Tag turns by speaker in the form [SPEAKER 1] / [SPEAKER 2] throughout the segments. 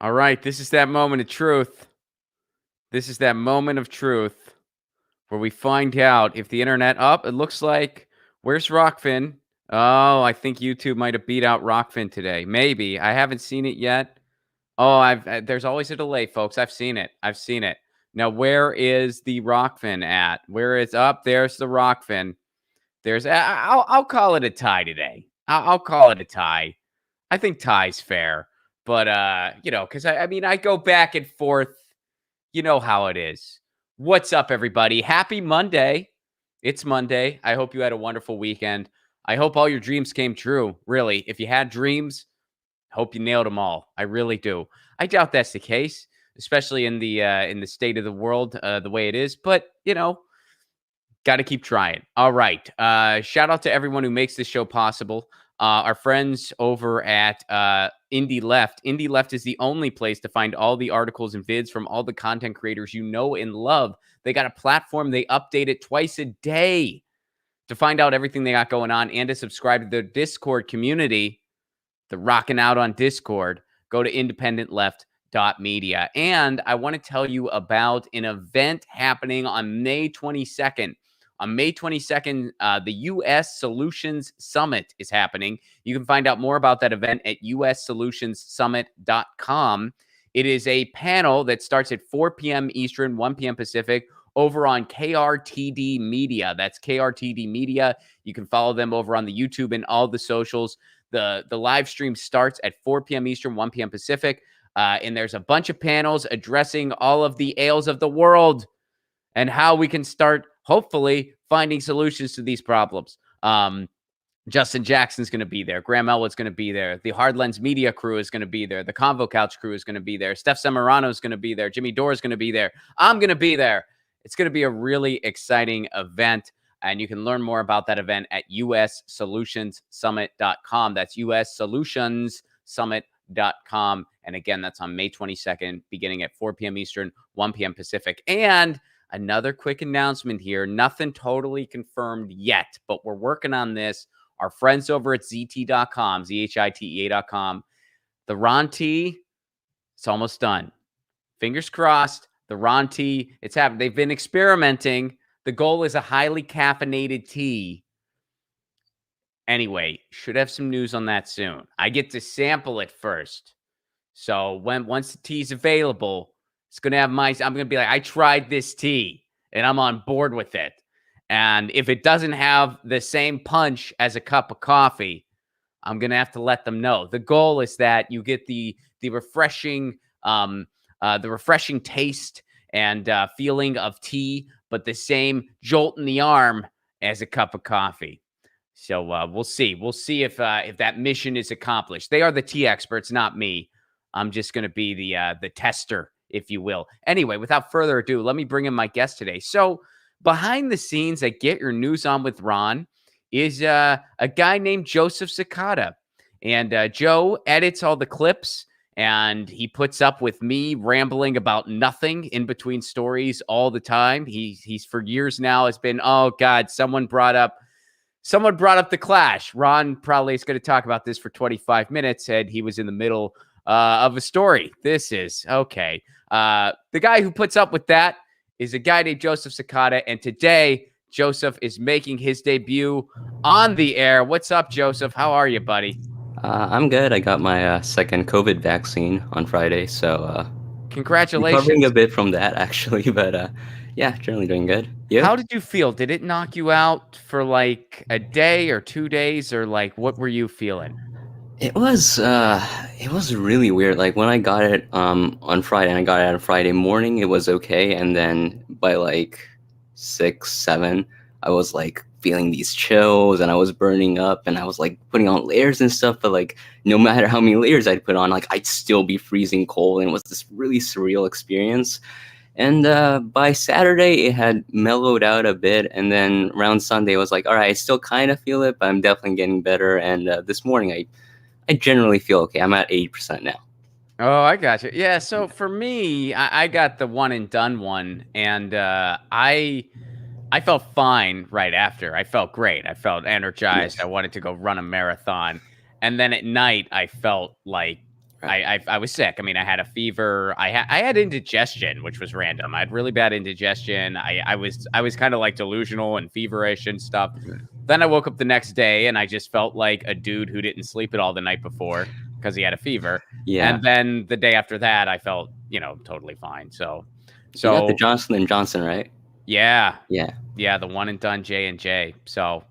[SPEAKER 1] All right, this is that moment of truth. This is that moment of truth where we find out if the internet up. It looks like where's Rockfin? Oh, I think YouTube might have beat out Rockfin today. Maybe I haven't seen it yet. Oh, there's always a delay, folks. I've seen it. I've seen it. Now, where is the Rockfin at? Where is up? There's the Rockfin. I'll call it a tie today. I'll call it a tie. I think tie's fair, but because I mean I go back and forth. You know how it is. What's up, everybody? Happy Monday. It's Monday. I hope you had a wonderful weekend. I hope all your dreams came true. Really, if you had dreams, hope you nailed them all. I really do. I doubt that's the case, especially in the state of the world the way it is. But got to keep trying. All right. Shout out to everyone who makes this show possible. Our friends over at Indie Left. Indie Left is the only place to find all the articles and vids from all the content creators you know and love. They got a platform. They update it twice a day to find out everything they got going on and to subscribe to their Discord community. The rocking out on Discord. Go to independentleft.media. And I want to tell you about an event happening on May 22nd. On May 22nd, the U.S. Solutions Summit is happening. You can find out more about that event at ussolutionssummit.com. It is a panel that starts at 4 p.m. Eastern, 1 p.m. Pacific, over on KRTD Media. That's KRTD Media. You can follow them over on the YouTube and all the socials. The live stream starts at 4 p.m. Eastern, 1 p.m. Pacific. And there's a bunch of panels addressing all of the ails of the world and how we can start, hopefully, finding solutions to these problems. Justin Jackson's going to be there. Graham Elwood's going to be there. The Hard Lens Media crew is going to be there. The Convo Couch crew is going to be there. Steph Semirano is going to be there. Jimmy Dore is going to be there. I'm going to be there. It's going to be a really exciting event. And you can learn more about that event at ussolutionssummit.com. That's ussolutionssummit.com. And again, that's on May 22nd, beginning at 4 p.m. Eastern, 1 p.m. Pacific. And another quick announcement here. Nothing totally confirmed yet, but we're working on this. Our friends over at ZT.com, ZHITEA.com, the Ron T, it's almost done. Fingers crossed. The Ron T, it's happened. They've been experimenting. The goal is a highly caffeinated tea. Anyway, should have some news on that soon. I get to sample it first. So once the tea's available, it's going to have I'm going to be like, I tried this tea and I'm on board with it. And if it doesn't have the same punch as a cup of coffee, I'm going to have to let them know. The goal is that you get the refreshing taste and feeling of tea, but the same jolt in the arm as a cup of coffee. So we'll see. We'll see if that mission is accomplished. They are the tea experts, not me. I'm just going to be the tester, if you will. Anyway, without further ado, let me bring in my guest today. So behind the scenes at Get Your News On with Ron is a guy named Joseph Cicada. And Joe edits all the clips, and he puts up with me rambling about nothing in between stories all the time. He's for years now has been, oh, God, someone brought up the Clash. Ron probably is going to talk about this for 25 minutes, and he was in the middle of a story. This is okay. The guy who puts up with that is a guy named Joseph Cicada, and today Joseph is making his debut on the air. What's up, Joseph? How are you, buddy?
[SPEAKER 2] I'm good. I got my second COVID vaccine on Friday, so
[SPEAKER 1] Congratulations.
[SPEAKER 2] recovering a bit from that, actually, but yeah, generally doing good. You?
[SPEAKER 1] How did you feel? Did it knock you out for like a day or 2 days, or like what were you feeling?
[SPEAKER 2] It was really weird. Like when I got it on Friday, and I got it on Friday morning, it was okay, and then by like 6, 7, I was like feeling these chills, and I was burning up, and I was like putting on layers and stuff. But like no matter how many layers I'd put on, like I'd still be freezing cold, and it was this really surreal experience. And by Saturday, it had mellowed out a bit, and then around Sunday, I was like, all right, I still kind of feel it, but I'm definitely getting better. And this morning, I generally feel okay. I'm at 80% now.
[SPEAKER 1] Oh, I got you. Yeah. So for me, I got the one and done one, and I felt fine right after. I felt great. I felt energized.
[SPEAKER 2] Yes.
[SPEAKER 1] I wanted to go run a marathon, and then at night, I felt like I was sick. I mean, I had a fever. I had indigestion, which was random. I had really bad indigestion. I was kind of like delusional and feverish and stuff. Then I woke up the next day and I just felt like a dude who didn't sleep at all the night before because he had a fever.
[SPEAKER 2] Yeah.
[SPEAKER 1] And then the day after that, I felt, totally fine. So
[SPEAKER 2] You got the Johnson and Johnson, right?
[SPEAKER 1] yeah,
[SPEAKER 2] Yeah.
[SPEAKER 1] the one and done J&J. So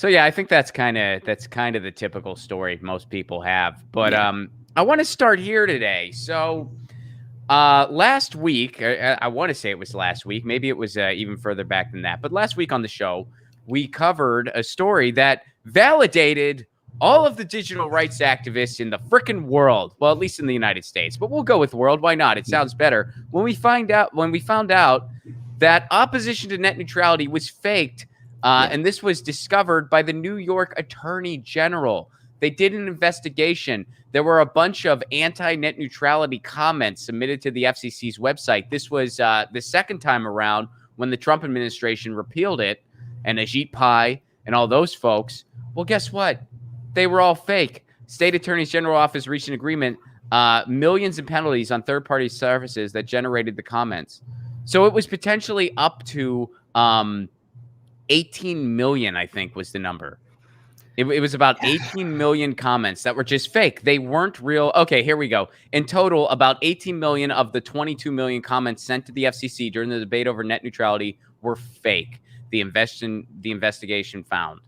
[SPEAKER 1] yeah, I think that's kind of the typical story most people have. But I want to start here today. So last week, I want to say it was last week. Maybe it was even further back than that. But last week on the show, we covered a story that validated all of the digital rights activists in the frickin' world. Well, at least in the United States. But we'll go with world. Why not? It sounds better. When we found out that opposition to net neutrality was faked, and this was discovered by the New York Attorney General. They did an investigation. There were a bunch of anti-net neutrality comments submitted to the FCC's website. This was the second time around when the Trump administration repealed it, and Ajit Pai and all those folks. Well, guess what? They were all fake. State Attorney's General Office reached an agreement, millions in penalties on third-party services that generated the comments. So it was potentially up to 18 million, I think, was the number. It was about 18 million comments that were just fake. They weren't real. Okay, here we go. In total, about 18 million of the 22 million comments sent to the FCC during the debate over net neutrality were fake. The investigation found.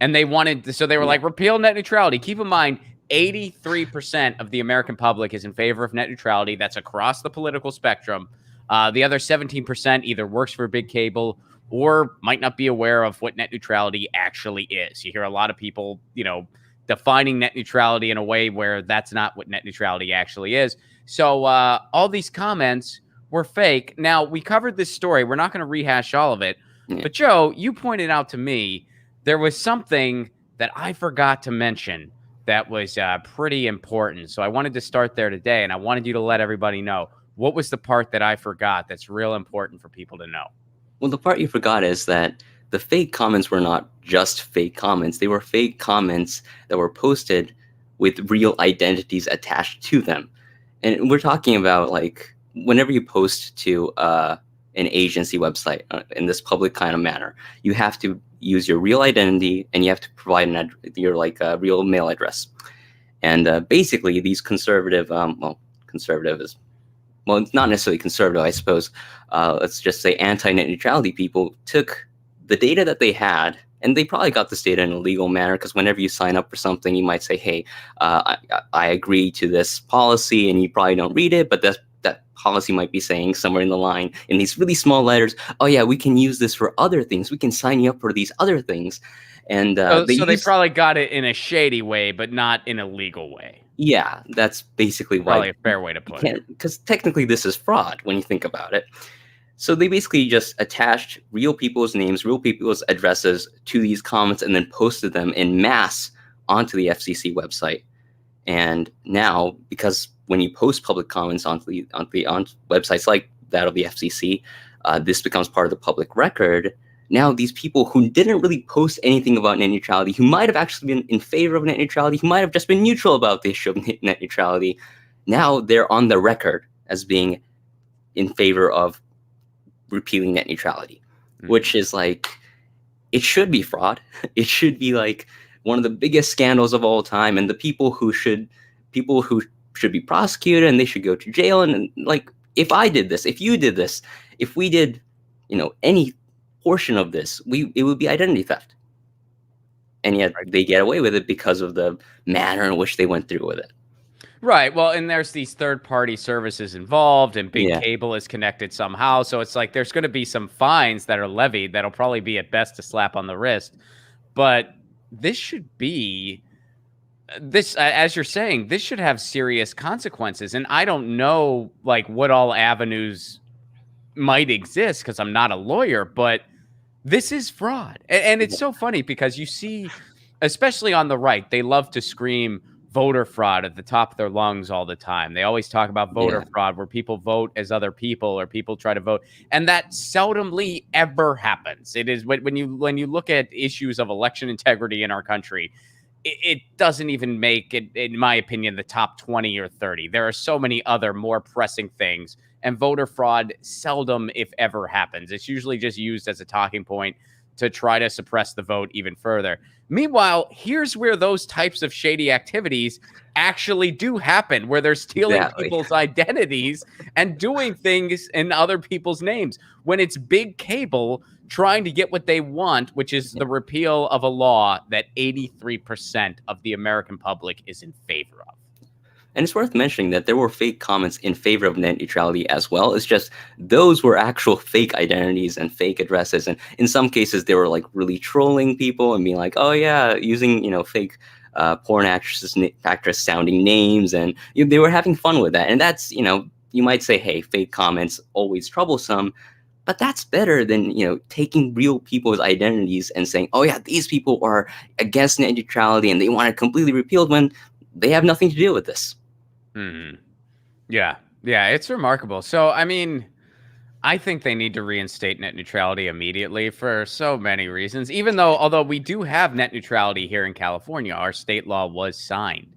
[SPEAKER 1] And they wanted, so they were like, repeal net neutrality. Keep in mind, 83% of the American public is in favor of net neutrality. That's across the political spectrum. The other 17% either works for big cable or might not be aware of what net neutrality actually is. You hear a lot of people, defining net neutrality in a way where that's not what net neutrality actually is. So all these comments were fake. Now, we covered this story. We're not going to rehash all of it. Yeah. But, Joe, you pointed out to me there was something that I forgot to mention that was pretty important. So I wanted to start there today, and I wanted you to let everybody know. What was the part that I forgot that's real important for people to know?
[SPEAKER 2] Well, the part you forgot is that the fake comments were not just fake comments. They were fake comments that were posted with real identities attached to them. And we're talking about, like, whenever you post to an agency website in this public kind of manner, you have to use your real identity and you have to provide your real mail address. And basically, these conservative, conservative is, well, it's not necessarily conservative, I suppose. Let's just say anti-net neutrality people took the data that they had, and they probably got this data in a legal manner, because whenever you sign up for something, you might say, hey, I agree to this policy, and you probably don't read it, but that policy might be saying somewhere in the line, in these really small letters, oh yeah, we can use this for other things. We can sign you up for these other things. And
[SPEAKER 1] they probably got it in a shady way, but not in a legal way.
[SPEAKER 2] Yeah, that's basically
[SPEAKER 1] probably a fair way to put it.
[SPEAKER 2] Because technically this is fraud when you think about it. So they basically just attached real people's names, real people's addresses to these comments and then posted them in mass onto the FCC website. And now, because when you post public comments on websites like that of the FCC, this becomes part of the public record. Now, these people who didn't really post anything about net neutrality, who might have actually been in favor of net neutrality, who might have just been neutral about the issue of net neutrality, now they're on the record as being in favor of repealing net neutrality, which is like, it should be fraud. It should be like one of the biggest scandals of all time, and the people who should be prosecuted and they should go to jail. And like, if I did this, if you did this, if we did, any portion of this, it would be identity theft. And yet they get away with it because of the manner in which they went through with it.
[SPEAKER 1] Right. Well, and there's these third-party services involved, and big cable is connected somehow. So it's like there's going to be some fines that are levied that'll probably be at best a slap on the wrist. But this should be as you're saying, this should have serious consequences. And I don't know like what all avenues might exist because I'm not a lawyer, but this is fraud. And it's so funny because you see, especially on the right, they love to scream voter fraud at the top of their lungs all the time. They always talk about voter fraud where people vote as other people or people try to vote. And that seldomly ever happens. It is when you look at issues of election integrity in our country, it doesn't even make it, in my opinion, the top 20 or 30. There are so many other more pressing things, and voter fraud seldom, if ever, happens. It's usually just used as a talking point to try to suppress the vote even further. Meanwhile, here's where those types of shady activities actually do happen, where they're stealing
[SPEAKER 2] Exactly.
[SPEAKER 1] people's identities and doing things in other people's names. When it's big cable trying to get what they want, which is the repeal of a law that 83% of the American public is in favor of.
[SPEAKER 2] And it's worth mentioning that there were fake comments in favor of net neutrality as well. It's just those were actual fake identities and fake addresses. And in some cases, they were like really trolling people and being like, oh, yeah, using, fake porn actress sounding names. And they were having fun with that. And that's, you might say, hey, fake comments always troublesome. But that's better than, taking real people's identities and saying, oh, yeah, these people are against net neutrality and they want it completely repealed when they have nothing to do with this.
[SPEAKER 1] Yeah. Yeah. It's remarkable. So, I mean, I think they need to reinstate net neutrality immediately for so many reasons, although we do have net neutrality here in California, our state law was signed,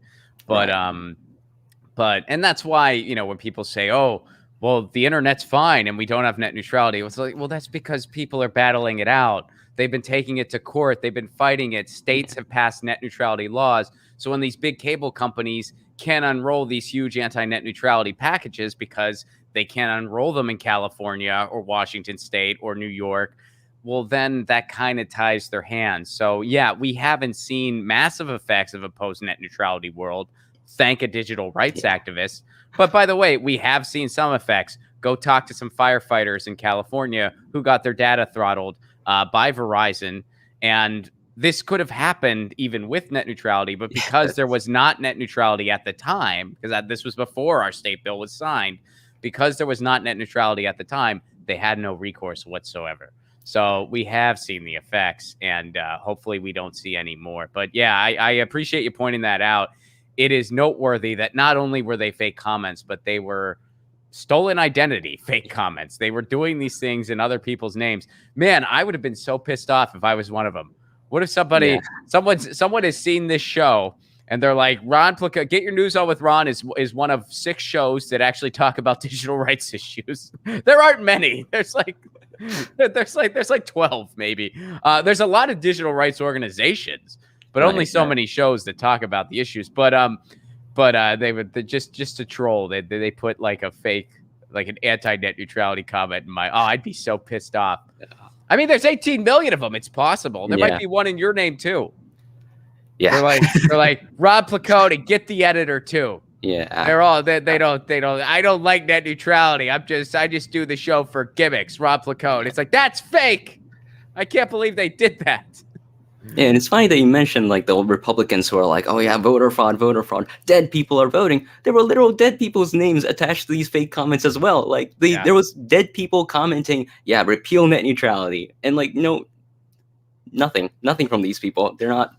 [SPEAKER 1] but, and that's why, when people say, oh, well, the internet's fine and we don't have net neutrality. It's like, well, that's because people are battling it out. They've been taking it to court. They've been fighting it. States have passed net neutrality laws. So when these big cable companies can unroll these huge anti-net neutrality packages because they can't unroll them in California or Washington State or New York, well, then that kind of ties their hands. So, yeah, we haven't seen massive effects of a post-net neutrality world. Thank a digital rights activist. But by the way, we have seen some effects. Go talk to some firefighters in California who got their data throttled by Verizon. And this could have happened even with net neutrality, but because there was not net neutrality at the time, because this was before our state bill was signed, because there was not net neutrality at the time, they had no recourse whatsoever. So we have seen the effects, and hopefully we don't see any more. But yeah, I appreciate you pointing that out. It is noteworthy that not only were they fake comments, but they were stolen identity fake comments. They were doing these things in other people's names. Man, I would have been so pissed off if I was one of them. What if someone has seen this show and they're like, Ron Placote, Get Your News On With Ron is one of 6 shows that actually talk about digital rights issues. There aren't many. There's like 12 maybe. There's a lot of digital rights organizations, but only so many shows that talk about the issues. But they would just to troll. They put like a fake, like an anti-net neutrality comment in my. Oh, I'd be so pissed off. I mean, there's 18 million of them. It's possible. There might be one in your name too.
[SPEAKER 2] Yeah.
[SPEAKER 1] They're like Rob Placote, get the editor too.
[SPEAKER 2] Yeah.
[SPEAKER 1] They're all they don't. I don't like net neutrality. I just do the show for gimmicks. Rob Placote. It's like, that's fake. I can't believe they did that.
[SPEAKER 2] Yeah, and it's funny that you mentioned like the old Republicans who are like, oh yeah, voter fraud, dead people are voting. There were literal dead people's names attached to these fake comments as well. Like there was dead people commenting, yeah, repeal net neutrality. And like, nothing from these people. They're not.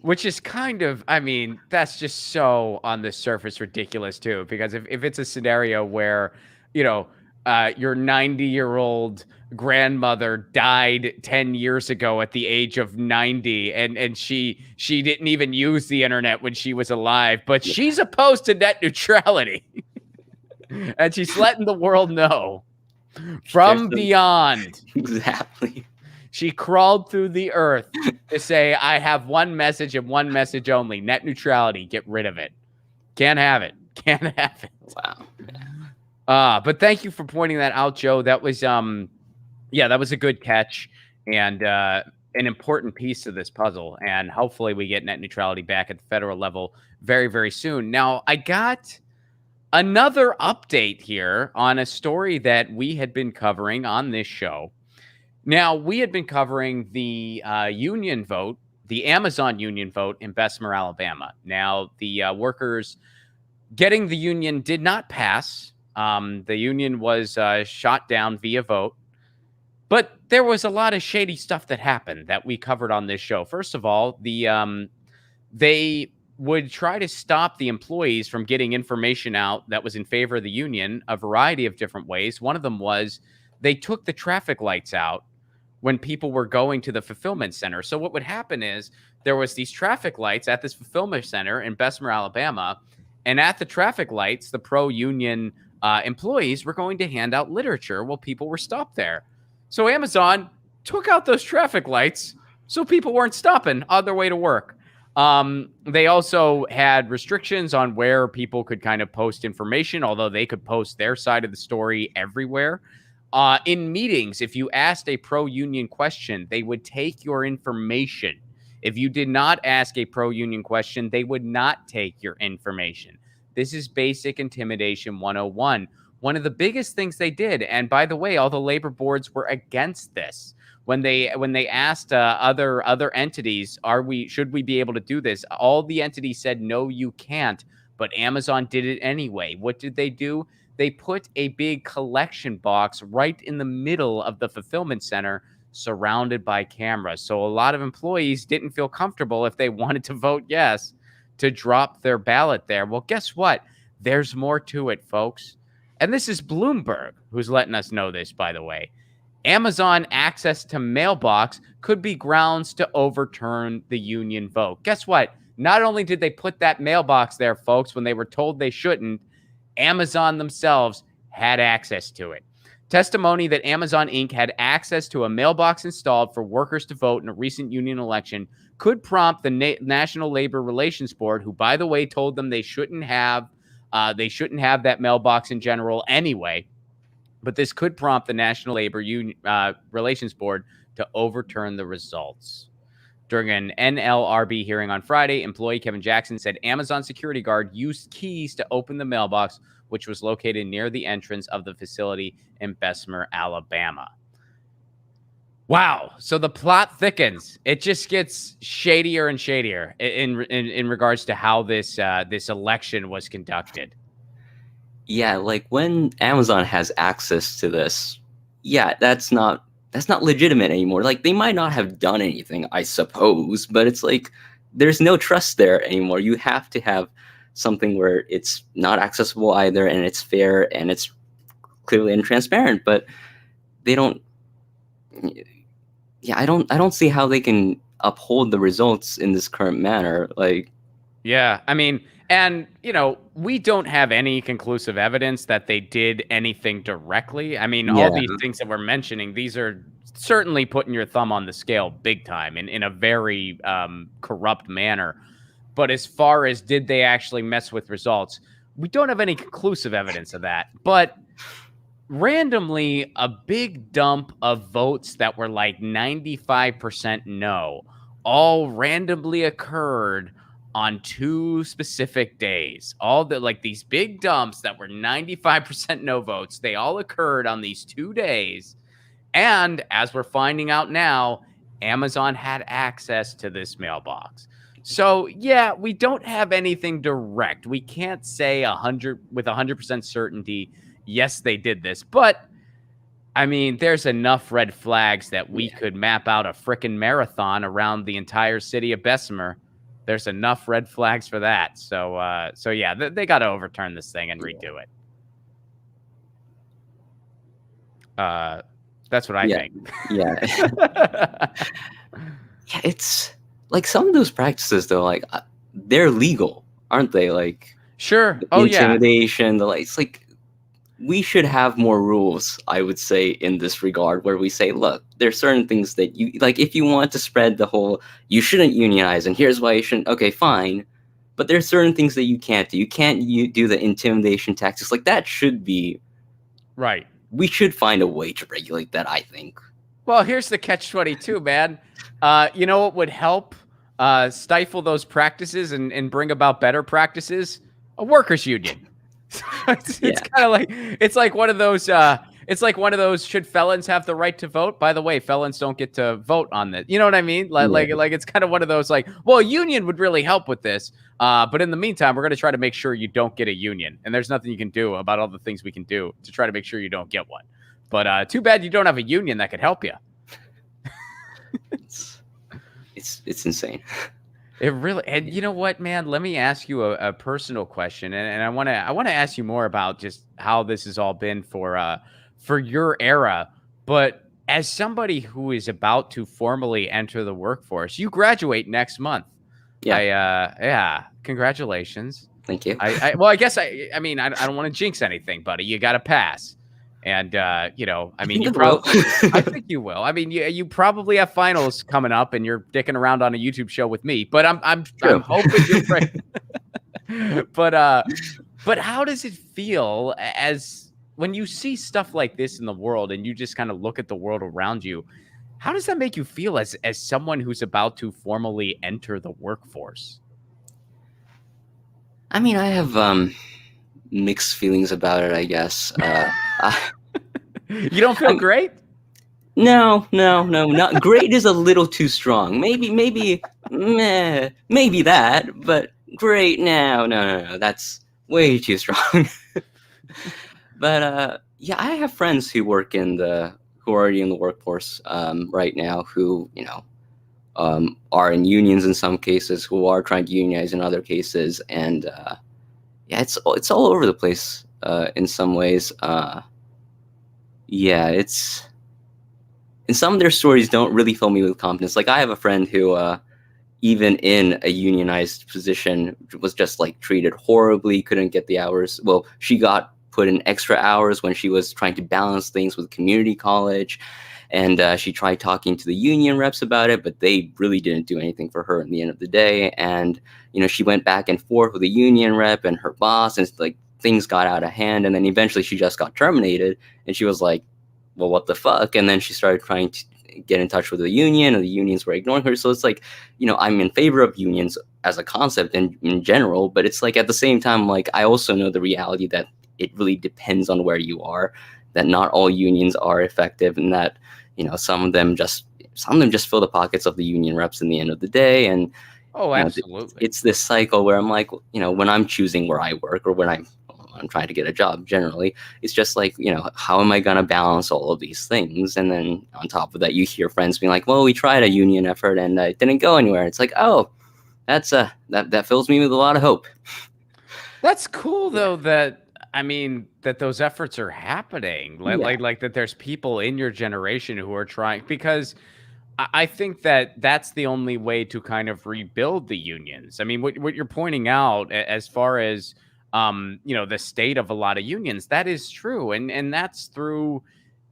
[SPEAKER 1] Which is kind of, I mean, that's just so on the surface ridiculous too, because if it's a scenario where, your 90-year-old grandmother died 10 years ago at the age of 90 and she didn't even use the internet when she was alive, but she's opposed to net neutrality. And she's letting the world know from beyond.
[SPEAKER 2] Exactly.
[SPEAKER 1] She crawled through the earth to say, I have one message and one message only: net neutrality. Get rid of it. Can't have it. Can't have it.
[SPEAKER 2] Wow.
[SPEAKER 1] But thank you for pointing that out, Joe. That was that was a good catch and an important piece of this puzzle. And hopefully we get net neutrality back at the federal level very, very soon. Now, I got another update here on a story that we had been covering on this show. Now, we had been covering the union vote, the Amazon union vote in Bessemer, Alabama. Now, the workers getting the union did not pass. The union was shot down via vote. But there was a lot of shady stuff that happened that we covered on this show. First of all, they would try to stop the employees from getting information out that was in favor of the union a variety of different ways. One of them was they took the traffic lights out when people were going to the fulfillment center. So what would happen is there was these traffic lights at this fulfillment center in Bessemer, Alabama, and at the traffic lights, the pro-union employees were going to hand out literature while people were stopped there. So Amazon took out those traffic lights so people weren't stopping on their way to work. They also had restrictions on where people could kind of post information, although they could post their side of the story everywhere. In meetings, if you asked a pro-union question, they would take your information. If you did not ask a pro-union question, they would not take your information. This is basic intimidation 101. One of the biggest things they did, and by the way, all the labor boards were against this. When they asked other entities, should we be able to do this? All the entities said, no, you can't. But Amazon did it anyway. What did they do? They put a big collection box right in the middle of the fulfillment center, surrounded by cameras. So a lot of employees didn't feel comfortable if they wanted to vote yes to drop their ballot there. Well, guess what? There's more to it, folks. And this is Bloomberg who's letting us know this, by the way. Amazon access to mailbox could be grounds to overturn the union vote. Guess what? Not only did they put that mailbox there, folks, when they were told they shouldn't, Amazon themselves had access to it. Testimony that Amazon Inc. had access to a mailbox installed for workers to vote in a recent union election could prompt the National Labor Relations Board, who, by the way, told them they shouldn't have that mailbox in general anyway. But this could prompt the National Labor Relations Board to overturn the results. During an NLRB hearing on Friday, employee Kevin Jackson said Amazon security guard used keys to open the mailbox, which was located near the entrance of the facility in Bessemer, Alabama. Wow. So the plot thickens. It just gets shadier and shadier in regards to how this election was conducted.
[SPEAKER 2] Yeah, like when Amazon has access to this, yeah, that's not legitimate anymore. Like they might not have done anything, I suppose, but it's like there's no trust there anymore. You have to have something where it's not accessible either, and it's fair and it's clearly and transparent. But they don't. Yeah, I don't see how they can uphold the results in this current manner. Like,
[SPEAKER 1] yeah, I mean, and we don't have any conclusive evidence that they did anything directly. I mean, all these things that we're mentioning, these are certainly putting your thumb on the scale big time in a very corrupt manner. But as far as did they actually mess with results, we don't have any conclusive evidence of that. But randomly, a big dump of votes that were like 95% no all randomly occurred on two specific days. All these big dumps that were 95% no votes, they all occurred on these 2 days. And as we're finding out now, Amazon had access to this mailbox. So yeah, we don't have anything direct. We can't say 100% certainty, yes, they did this. But I mean, there's enough red flags that we could map out a frickin' marathon around the entire city of Bessemer. There's enough red flags for that. So yeah, they got to overturn this thing and redo it. That's what I think.
[SPEAKER 2] Yeah. Yeah, it's like some of those practices though, like they're legal, aren't they? Like
[SPEAKER 1] sure. Oh yeah.
[SPEAKER 2] Intimidation, it's like we should have more rules, I would say, in this regard, where we say, look, there's certain things that you like. If you want to spread the whole, you shouldn't unionize, and here's why you shouldn't. Okay, fine, but there's certain things that you can't do. You can't do the intimidation tactics. Like that should be
[SPEAKER 1] right.
[SPEAKER 2] We should find a way to regulate that, I think.
[SPEAKER 1] Well, here's the catch-22, man. You know what would help stifle those practices and bring about better practices? A workers' union. It's kind of like it's like one of those should felons have the right to vote? By the way, felons don't get to vote on this. You know what I mean? Like it's kind of one of those like, well, a union would really help with this. But in the meantime, we're going to try to make sure you don't get a union. And there's nothing you can do about all the things we can do to try to make sure you don't get one. But too bad you don't have a union that could help you.
[SPEAKER 2] It's insane.
[SPEAKER 1] It really, and you know what, man? Let me ask you a personal question, and I want to ask you more about just how this has all been for your era. But as somebody who is about to formally enter the workforce, you graduate next month.
[SPEAKER 2] Yeah.
[SPEAKER 1] Yeah, congratulations.
[SPEAKER 2] Thank you.
[SPEAKER 1] Well, I guess I mean, I don't want to jinx anything, buddy. You got to pass. And, you know, I
[SPEAKER 2] I
[SPEAKER 1] mean,
[SPEAKER 2] think
[SPEAKER 1] you
[SPEAKER 2] I will.
[SPEAKER 1] probably, I think you will. I mean, you probably have finals coming up and you're dicking around on a YouTube show with me, but I'm
[SPEAKER 2] True.
[SPEAKER 1] hoping you're, but how does it feel as when you see stuff like this in the world and you just kind of look at the world around you? How does that make you feel as someone who's about to formally enter the workforce?
[SPEAKER 2] I mean, I have mixed feelings about it, I guess.
[SPEAKER 1] You don't feel
[SPEAKER 2] I'm
[SPEAKER 1] great?
[SPEAKER 2] no, no, no, not great is a little too strong. Maybe, maybe that, but great, no, that's way too strong. But yeah, I have friends who who are already in the workforce right now, who are in unions in some cases, who are trying to unionize in other cases, and yeah, it's all over the place in some ways. Yeah, it's and some of their stories don't really fill me with confidence. Like I have a friend who, even in a unionized position, was just like treated horribly, couldn't get the hours. Well, she got put in extra hours when she was trying to balance things with community college. And she tried talking to the union reps about it, but they really didn't do anything for her in the end of the day. And, she went back and forth with the union rep and her boss, and like things got out of hand. And then eventually she just got terminated. And she was like, well, what the fuck? And then she started trying to get in touch with the union, and the unions were ignoring her. So it's like, I'm in favor of unions as a concept in general, but it's like at the same time, like I also know the reality that it really depends on where you are, that not all unions are effective, and that, some of them just fill the pockets of the union reps in the end of the day. And,
[SPEAKER 1] Oh, absolutely.
[SPEAKER 2] it's this cycle where I'm like, when I'm choosing where I work, or when I'm trying to get a job generally, it's just like, how am I going to balance all of these things? And then on top of that, you hear friends being like, well, we tried a union effort and it didn't go anywhere. It's like, oh, that's that fills me with a lot of hope.
[SPEAKER 1] That's cool
[SPEAKER 2] Yeah.
[SPEAKER 1] though that I mean that those efforts are happening.
[SPEAKER 2] Yeah.
[SPEAKER 1] Like that there's people in your generation who are trying because I think that that's the only way to kind of rebuild the unions. I mean, what you're pointing out as far as the state of a lot of unions, that is true, and that's through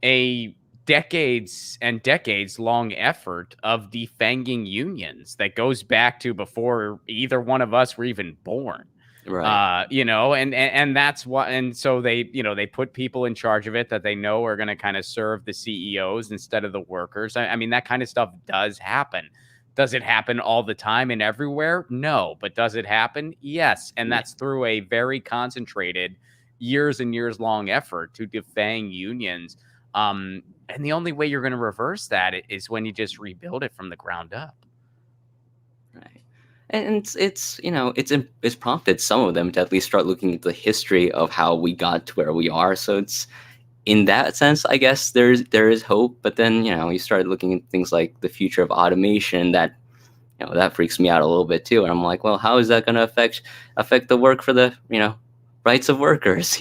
[SPEAKER 1] a decades and decades long effort of defanging unions that goes back to before either one of us were even born.
[SPEAKER 2] Right.
[SPEAKER 1] And that's what, and so they put people in charge of it that they know are going to kind of serve the CEOs instead of the workers. I mean, that kind of stuff does happen. Does it happen all the time and everywhere? No. But does it happen? Yes. And
[SPEAKER 2] Yeah.
[SPEAKER 1] that's through a very concentrated years and years long effort to defang unions. And the only way you're going to reverse that is when you just rebuild it from the ground up.
[SPEAKER 2] Right. And it's prompted some of them to at least start looking at the history of how we got to where we are. So it's, in that sense, I guess there is hope. But then you start looking at things like the future of automation, that that freaks me out a little bit too. And I'm like, well, how is that going to affect the work for the rights of workers?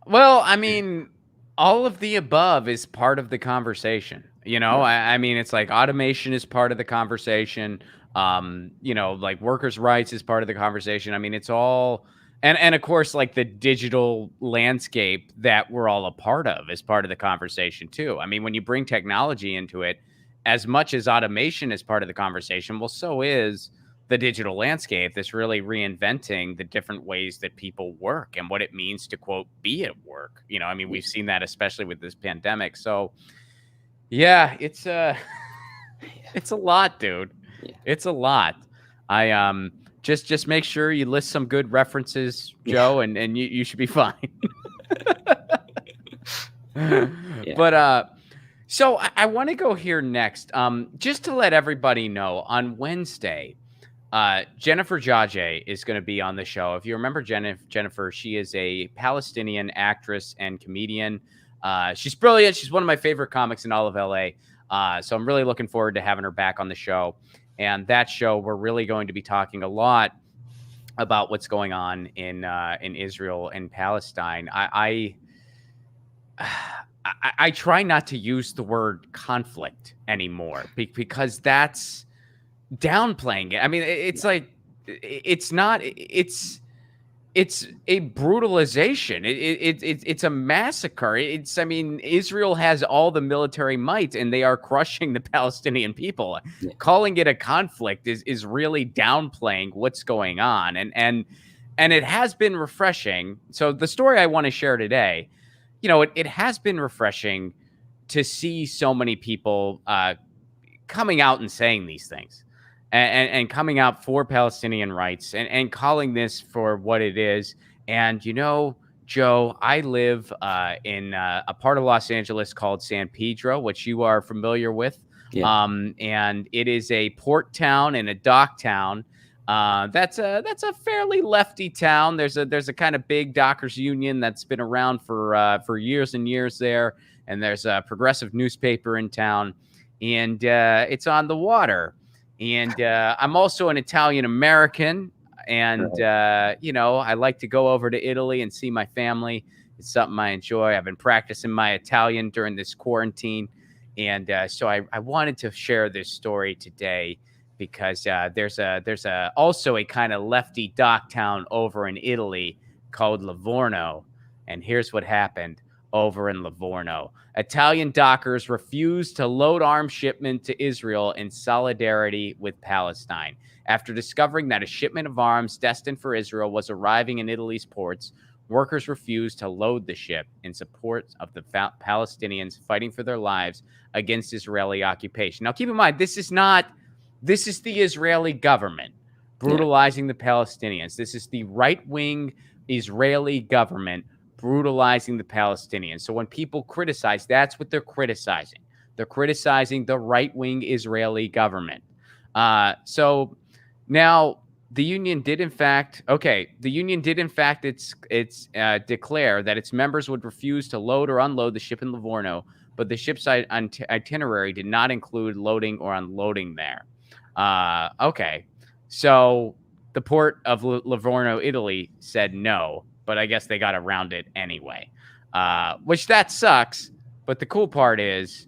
[SPEAKER 1] Well, I mean, all of the above is part of the conversation.
[SPEAKER 2] Right.
[SPEAKER 1] I mean, it's like automation is part of the conversation. Like workers' rights is part of the conversation. I mean, it's all, and of course, like the digital landscape that we're all a part of is part of the conversation too. I mean, when you bring technology into it, as much as automation is part of the conversation, well, so is the digital landscape that's really reinventing the different ways that people work and what it means to quote be at work. I mean,
[SPEAKER 2] Yeah.
[SPEAKER 1] we've seen that especially with this pandemic. So yeah, it's it's a lot, dude.
[SPEAKER 2] Yeah.
[SPEAKER 1] It's a lot. I just make sure you list some good references,
[SPEAKER 2] Yeah.
[SPEAKER 1] Joe, and you should be fine.
[SPEAKER 2] Yeah.
[SPEAKER 1] But so I want to go here next. Just to let everybody know, on Wednesday, Jennifer Jaje is going to be on the show. If you remember Jennifer, she is a Palestinian actress and comedian. She's brilliant. She's one of my favorite comics in all of LA. So I'm really looking forward to having her back on the show. And that show, we're really going to be talking a lot about what's going on in Israel and Palestine. I try not to use the word conflict anymore because that's downplaying it. I mean, it's like it's not. It's a brutalization. It's a massacre. I mean, Israel has all the military might, and they are crushing the Palestinian people.
[SPEAKER 2] Yeah.
[SPEAKER 1] Calling it a conflict is really downplaying what's going on, and it has been refreshing. So the story I want to share today, it has been refreshing to see so many people coming out and saying these things and coming out for Palestinian rights and calling this for what it is. And, Joe, I live in a part of Los Angeles called San Pedro, which you are familiar with.
[SPEAKER 2] Yeah.
[SPEAKER 1] And it is a port town and a dock town. That's a fairly lefty town. There's a kind of big dockers union that's been around for years and years there. And there's a progressive newspaper in town, and it's on the water. And I'm also an Italian American, and I like to go over to Italy and see my family. It's something I enjoy. I've been practicing my Italian during this quarantine, and so I wanted to share this story today because there's also a kind of lefty dock town over in Italy called Livorno, and here's what happened over in Livorno. Italian dockers refused to load arms shipment to Israel in solidarity with Palestine. After discovering that a shipment of arms destined for Israel was arriving in Italy's ports, workers refused to load the ship in support of the Palestinians fighting for their lives against Israeli occupation. Now, keep in mind, this is the Israeli government brutalizing the Palestinians. This is the right-wing Israeli government brutalizing the Palestinians. So when people criticize, that's what they're criticizing. They're criticizing the right-wing Israeli government. So now the union did in fact declare that its members would refuse to load or unload the ship in Livorno, but the ship's itinerary did not include loading or unloading there. Okay. So the port of Livorno, Italy said no, but I guess they got around it anyway, which that sucks. But the cool part is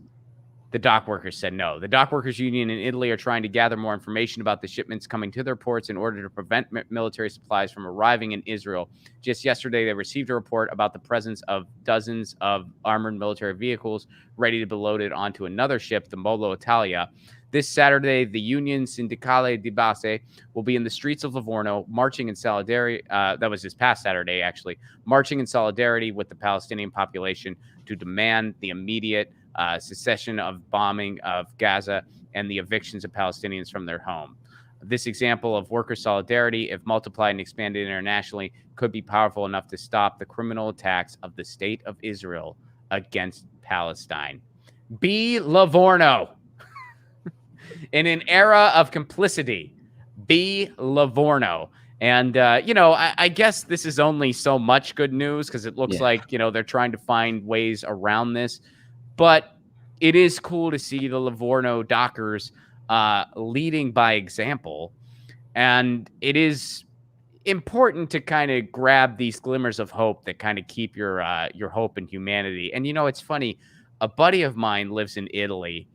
[SPEAKER 1] the dock workers said no. The dock workers union in Italy are trying to gather more information about the shipments coming to their ports in order to prevent military supplies from arriving in Israel. Just yesterday, they received a report about the presence of dozens of armored military vehicles ready to be loaded onto another ship, the Molo Italia. This Saturday, the Union Sindacale di Base will be in the streets of Livorno, marching in solidarity. That was this past Saturday, actually, marching in solidarity with the Palestinian population to demand the immediate cessation of bombing of Gaza and the evictions of Palestinians from their home. This example of worker solidarity, if multiplied and expanded internationally, could be powerful enough to stop the criminal attacks of the state of Israel against Palestine. Be Livorno. In an era of complicity, be Livorno. And, I guess this is only so much good news because it looks like, they're trying to find ways around this. But it is cool to see the Livorno dockers leading by example. And it is important to kind of grab these glimmers of hope that kind of keep your hope in humanity. And, it's funny. A buddy of mine lives in Italy.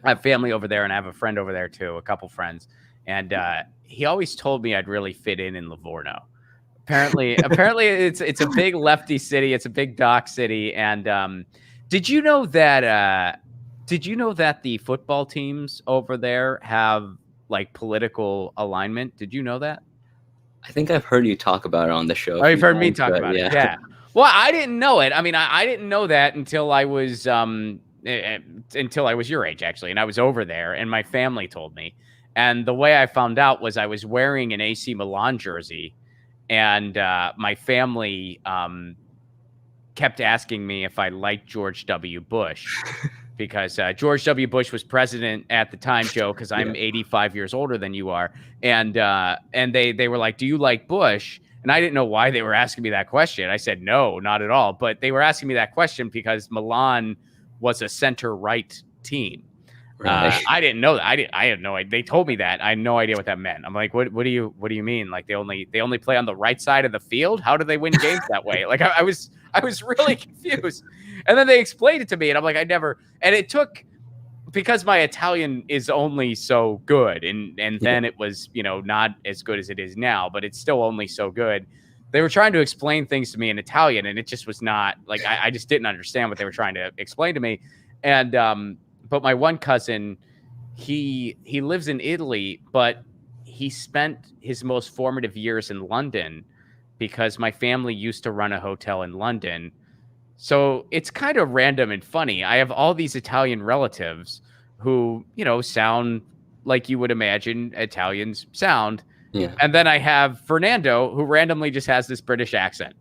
[SPEAKER 1] I have family over there, and I have a friend over there too, a couple friends. And he always told me I'd really fit in Livorno. Apparently, it's a big lefty city. It's a big dock city. And did you know that the football teams over there have like political alignment? Did you know that?
[SPEAKER 2] I think I've heard you talk about it on the show.
[SPEAKER 1] Oh, you've heard me talk about it. Yeah. Well, I didn't know it. I mean, I didn't know that until I was your age, actually. And I was over there and my family told me. And the way I found out was I was wearing an AC Milan jersey, and my family kept asking me if I liked George W. Bush because George W. Bush was president at the time, Joe, because I'm 85 years older than you are. And they were like, do you like Bush? And I didn't know why they were asking me that question. I said, no, not at all. But they were asking me that question because Milan was a center-right team.
[SPEAKER 2] Right.
[SPEAKER 1] I didn't know that. I had no idea. They told me that. I had no idea what that meant. I'm like, what do you mean? Like they only play on the right side of the field? How do they win games that way? Like I was really confused. And then they explained it to me, and I'm like, and it took, because my Italian is only so good, and
[SPEAKER 2] Yeah.
[SPEAKER 1] then it was, not as good as it is now, but it's still only so good. They were trying to explain things to me in Italian, and it just was not like I just didn't understand what they were trying to explain to me. And but my one cousin, he lives in Italy, but he spent his most formative years in London because my family used to run a hotel in London. So it's kind of random and funny. I have all these Italian relatives who, sound like you would imagine Italians sound.
[SPEAKER 2] Yeah.
[SPEAKER 1] And then I have Fernando, who randomly just has this British accent.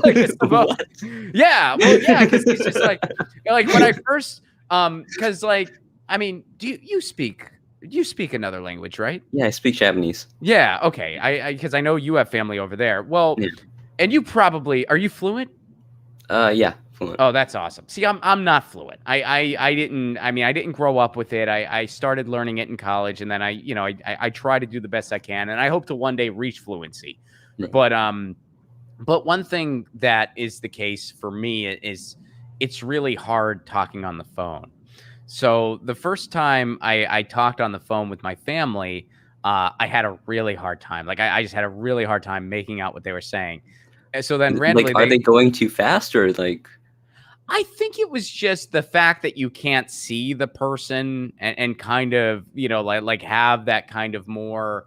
[SPEAKER 1] Like it's the most, yeah, well, yeah, because he's just like when I first, because I mean, do you speak another language, right?
[SPEAKER 2] Yeah, I speak Japanese.
[SPEAKER 1] Yeah, okay. I because I know you have family over there. Well,
[SPEAKER 2] Yeah.
[SPEAKER 1] and you probably are you fluent?
[SPEAKER 2] Yeah, fluent.
[SPEAKER 1] Oh, that's awesome. See, I'm not fluent. I didn't grow up with it. I started learning it in college, and then I try to do the best I can, and I hope to one day reach fluency.
[SPEAKER 2] Right.
[SPEAKER 1] But one thing that is the case for me is it's really hard talking on the phone. So the first time I talked on the phone with my family, I had a really hard time. Like I just had a really hard time making out what they were saying. And so then randomly,
[SPEAKER 2] Like, are they going too fast or like?
[SPEAKER 1] I think it was just the fact that you can't see the person and kind of, like have that kind of more,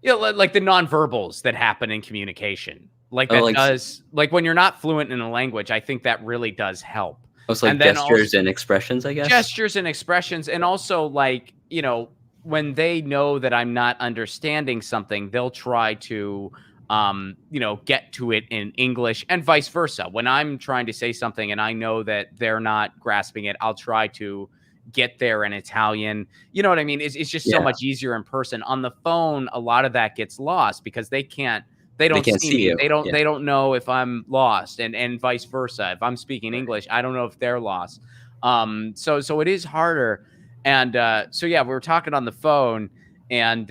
[SPEAKER 1] like the nonverbals that happen in communication. Like that does, like when you're not fluent in a language, I think that really does help.
[SPEAKER 2] It's like gestures and expressions, I guess.
[SPEAKER 1] Gestures and expressions. And also like, when they know that I'm not understanding something, they'll try to, get to it in English and vice versa. When I'm trying to say something and I know that they're not grasping it, I'll try to get there in Italian. You know what I mean? It's just so much easier in person. On the phone, a lot of that gets lost because they can't see me.
[SPEAKER 2] You.
[SPEAKER 1] They don't know if I'm lost and vice versa. If I'm speaking English, I don't know if they're lost. So it is harder. And so yeah, we were talking on the phone and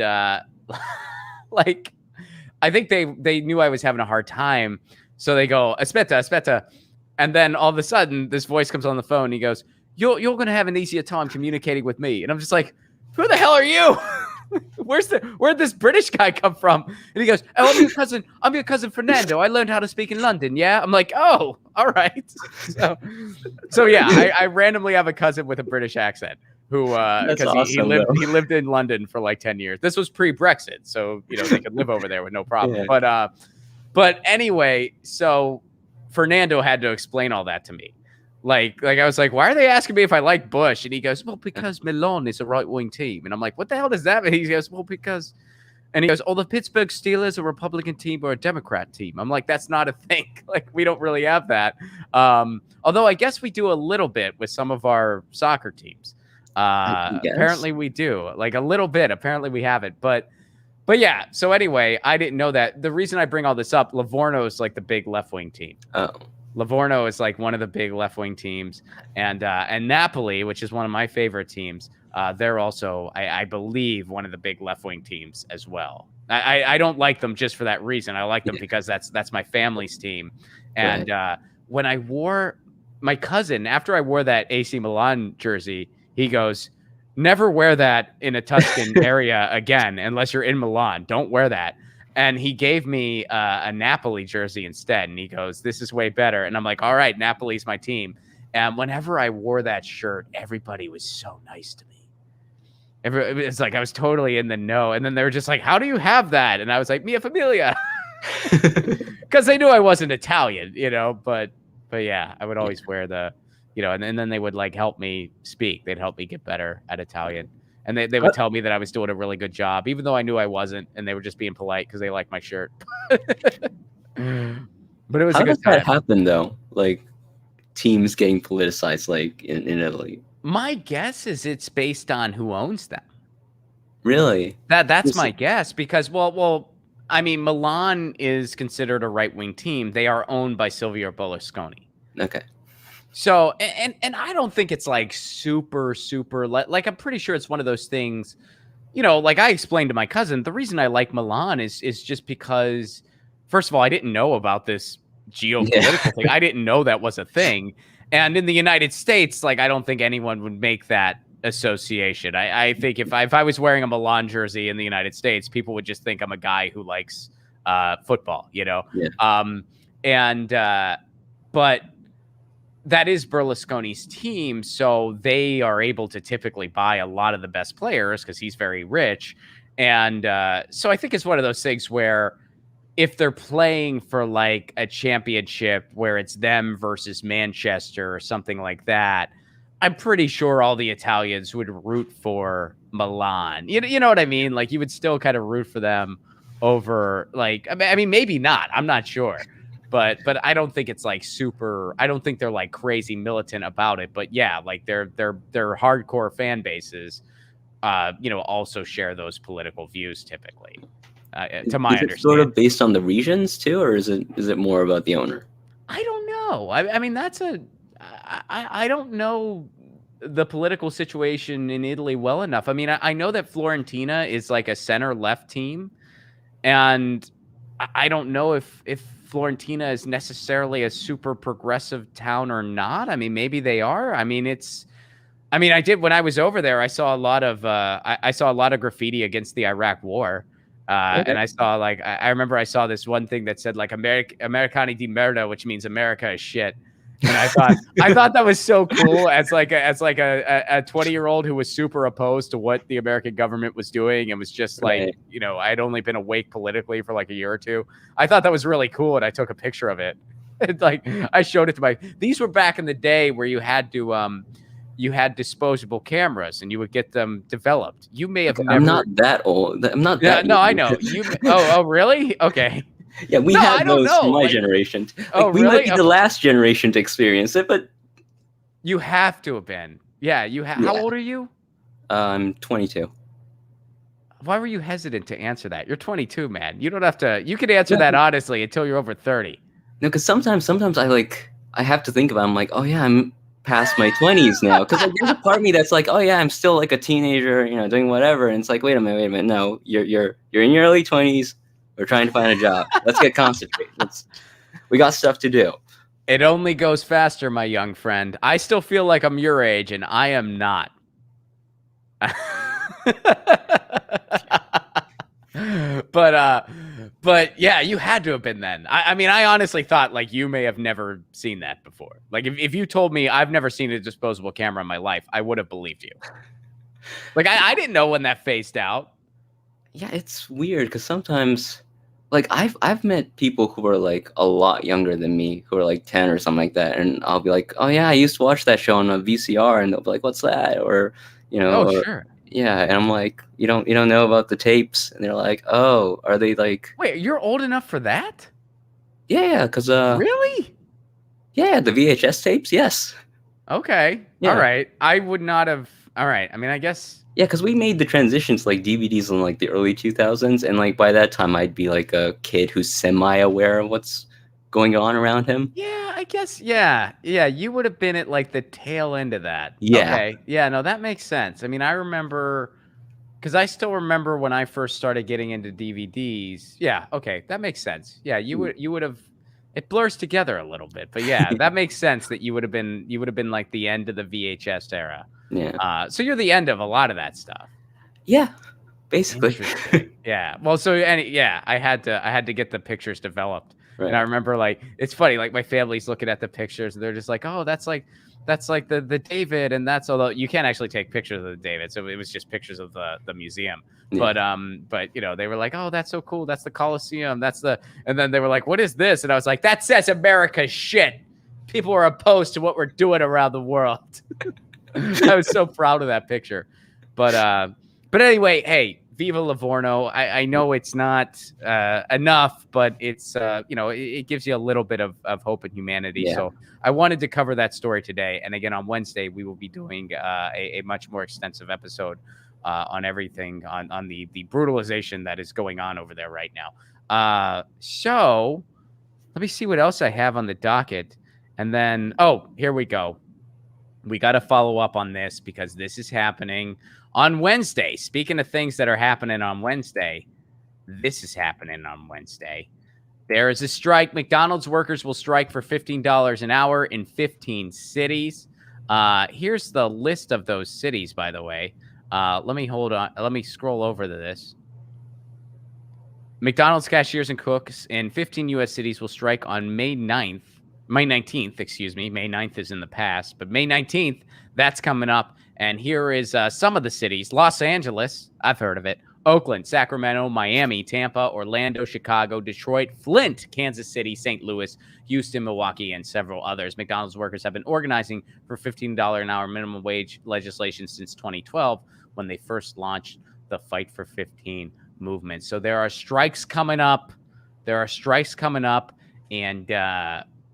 [SPEAKER 1] like I think they knew I was having a hard time. So they go, aspetta. And then all of a sudden this voice comes on the phone and he goes, You're going to have an easier time communicating with me. And I'm just like, who the hell are you? Where'd this British guy come from? And he goes, oh, I'm your cousin Fernando. I learned how to speak in London. Yeah. I'm like, oh, all right. So yeah, I randomly have a cousin with a British accent who, because awesome, he lived in London for like 10 years. This was pre-Brexit. So, they could live over there with no problem. Yeah. But anyway, so Fernando had to explain all that to me. Like I was like, why are they asking me if I like Bush? And he goes, well, because Milan is a right-wing team. And I'm like, what the hell does that mean? He goes, well, because, and he goes, oh, the Pittsburgh Steelers are a Republican team or a Democrat team. I'm like, that's not a thing. Like, we don't really have that. Although I guess we do a little bit with some of our soccer teams. Apparently we do, like a little bit. Apparently we have it. But yeah. So anyway, I didn't know that. The reason I bring all this up, Livorno is like the big left-wing team.
[SPEAKER 2] Oh.
[SPEAKER 1] Livorno is like one of the big left-wing teams, and Napoli, which is one of my favorite teams, they're also, I believe, one of the big left-wing teams as well. I don't like them just for that reason. I like them because that's my family's team. And when I wore my cousin, after I wore that AC Milan jersey, he goes, "Never wear that in a Tuscan area again, unless you're in Milan. Don't wear that." And he gave me a Napoli jersey instead. And he goes, this is way better. And I'm like, all right, Napoli's my team. And whenever I wore that shirt, everybody was so nice to me. It's like I was totally in the know. And then they were just like, how do you have that? And I was like, Mia Familia. Because they knew I wasn't Italian, But yeah, I would always wear the, and then they would like help me speak. They'd help me get better at Italian. And they would tell me that I was doing a really good job, even though I knew I wasn't, and they were just being polite because they liked my shirt. But it was a good time.
[SPEAKER 2] How does that happen, though? Like, teams getting politicized, like, in Italy?
[SPEAKER 1] My guess is it's based on who owns them.
[SPEAKER 2] Really?
[SPEAKER 1] That's my guess, because, well, I mean, Milan is considered a right-wing team. They are owned by Silvio Berlusconi.
[SPEAKER 2] Okay.
[SPEAKER 1] So, and I don't think it's like super like I'm pretty sure it's one of those things, like I explained to my cousin, the reason I like Milan is just because first of all, I didn't know about this
[SPEAKER 2] Yeah.
[SPEAKER 1] geopolitical thing. I didn't know that was a thing. And in the United States, like I don't think anyone would make that association. I think if I was wearing a Milan jersey in the United States, people would just think I'm a guy who likes football,
[SPEAKER 2] Yeah.
[SPEAKER 1] Um and but that is Berlusconi's team, so they are able to typically buy a lot of the best players because he's very rich. And so I think it's one of those things where if they're playing for like a championship where it's them versus Manchester or something like that, I'm pretty sure all the Italians would root for Milan. You know what I mean? Like you would still kind of root for them over like I mean maybe not. I'm not sure. But I don't think it's like super. I don't think they're like crazy militant about it. But yeah, like their hardcore fan bases, also share those political views typically, to my
[SPEAKER 2] Is it sort
[SPEAKER 1] understanding.
[SPEAKER 2] of based on the regions too, or is it more about the owner?
[SPEAKER 1] I don't know. I mean, I don't know the political situation in Italy well enough. I mean, I know that Florentina is like a center left team, and I don't know if Florentina is necessarily a super progressive town or not. I mean, maybe they are. I mean, I did when I was over there. I saw a lot of I saw a lot of graffiti against the Iraq War,
[SPEAKER 2] Okay.
[SPEAKER 1] and I saw like I remember I saw this one thing that said like Americani di merda, which means America is shit. And I thought that was so cool as like a 20-year-old who was super opposed to what the American government was doing and was just like,
[SPEAKER 2] Right.
[SPEAKER 1] I'd only been awake politically for like a year or two. I thought that was really cool and I took a picture of it. Like I showed it to these were back in the day where you had disposable cameras and you would get them developed. You may have
[SPEAKER 2] Okay. I'm not
[SPEAKER 1] never.
[SPEAKER 2] that old. I'm not
[SPEAKER 1] Yeah,
[SPEAKER 2] that
[SPEAKER 1] no, I
[SPEAKER 2] young.
[SPEAKER 1] know. Oh, really? Okay.
[SPEAKER 2] Yeah, we
[SPEAKER 1] No,
[SPEAKER 2] had
[SPEAKER 1] I don't
[SPEAKER 2] those
[SPEAKER 1] know.
[SPEAKER 2] from my
[SPEAKER 1] Like,
[SPEAKER 2] generation.
[SPEAKER 1] oh,
[SPEAKER 2] Like we might
[SPEAKER 1] really?
[SPEAKER 2] be the last generation to experience it, but
[SPEAKER 1] You have to have been. Yeah, how
[SPEAKER 2] yeah.
[SPEAKER 1] old are you?
[SPEAKER 2] I'm 22.
[SPEAKER 1] Why were you hesitant to answer that? You're 22, man. You don't have to. You can answer
[SPEAKER 2] Yeah.
[SPEAKER 1] that honestly until you're over 30.
[SPEAKER 2] No, because sometimes I have to think about. I'm like, oh yeah, I'm past my 20s now. Because like there's a part of me that's like, oh yeah, I'm still like a teenager, doing whatever. And it's like, wait a minute. No, you're in your early 20s. We're trying to find a job. Let's get concentrated. We got stuff to do.
[SPEAKER 1] It only goes faster, my young friend. I still feel like I'm your age, and I am not. but but yeah, you had to have been then. I mean, I honestly thought like you may have never seen that before. Like if you told me I've never seen a disposable camera in my life, I would have believed you. Like I didn't know when that phased out.
[SPEAKER 2] Yeah, it's weird because sometimes, like I've met people who are like a lot younger than me, who are like 10 or something like that, and I'll be like, oh yeah, I used to watch that show on a VCR, and they'll be like, what's that? Or
[SPEAKER 1] Oh,
[SPEAKER 2] or
[SPEAKER 1] sure.
[SPEAKER 2] yeah, and I'm like, you don't know about the tapes, and they're like, oh, are they like,
[SPEAKER 1] Wait, you're old enough for that?
[SPEAKER 2] yeah, because
[SPEAKER 1] Really?
[SPEAKER 2] yeah, the VHS tapes, yes,
[SPEAKER 1] Okay. All
[SPEAKER 2] yeah.
[SPEAKER 1] right. I would not have. All right. I mean, I guess.
[SPEAKER 2] Yeah, because we made the transition to like DVDs in like the early 2000s, and like by that time I'd be like a kid who's semi-aware of what's going on around him.
[SPEAKER 1] Yeah, I guess. Yeah. Yeah. You would have been at like the tail end of that.
[SPEAKER 2] Yeah.
[SPEAKER 1] Okay. Yeah. No, that makes sense. I mean, I remember because I still remember when I first started getting into DVDs. Yeah. Okay. That makes sense. Yeah. You would have. It blurs together a little bit, but yeah, that makes sense that you would have been like the end of the VHS era.
[SPEAKER 2] Yeah.
[SPEAKER 1] So you're the end of a lot of that stuff.
[SPEAKER 2] Yeah, basically.
[SPEAKER 1] Interesting. Yeah. Well, yeah, I had to get the pictures developed. And I
[SPEAKER 2] Right.
[SPEAKER 1] remember like it's funny, like my family's looking at the pictures and they're just like, "Oh, that's like the David," and that's although you can't actually take pictures of the David, so it was just pictures of the museum.
[SPEAKER 2] Yeah.
[SPEAKER 1] But they were like, "Oh, that's so cool. That's the Coliseum. And then they were like, "What is this?" And I was like, "That says America shit. People are opposed to what we're doing around the world." I was so proud of that picture. But anyway, hey, Viva Livorno. I know it's not enough, but it's it gives you a little bit of hope and humanity.
[SPEAKER 2] Yeah.
[SPEAKER 1] So I wanted to cover that story today. And again, on Wednesday, we will be doing a much more extensive episode on everything on the brutalization that is going on over there right now. So let me see what else I have on the docket. And then, oh, here we go. We got to follow up on this because this is happening on Wednesday. Speaking of things that are happening on Wednesday, this is happening on Wednesday. There is a strike. McDonald's workers will strike for $15 an hour in 15 cities. Here's the list of those cities, by the way. Let me hold on. Let me scroll over to this. McDonald's cashiers and cooks in 15 U.S. cities will strike on May 19th, excuse me. May 9th is in the past, but May 19th, that's coming up. And here is some of the cities. Los Angeles, I've heard of it. Oakland, Sacramento, Miami, Tampa, Orlando, Chicago, Detroit, Flint, Kansas City, St. Louis, Houston, Milwaukee, and several others. McDonald's workers have been organizing for $15 an hour minimum wage legislation since 2012 when they first launched the Fight for 15 movement. So there are strikes coming up. And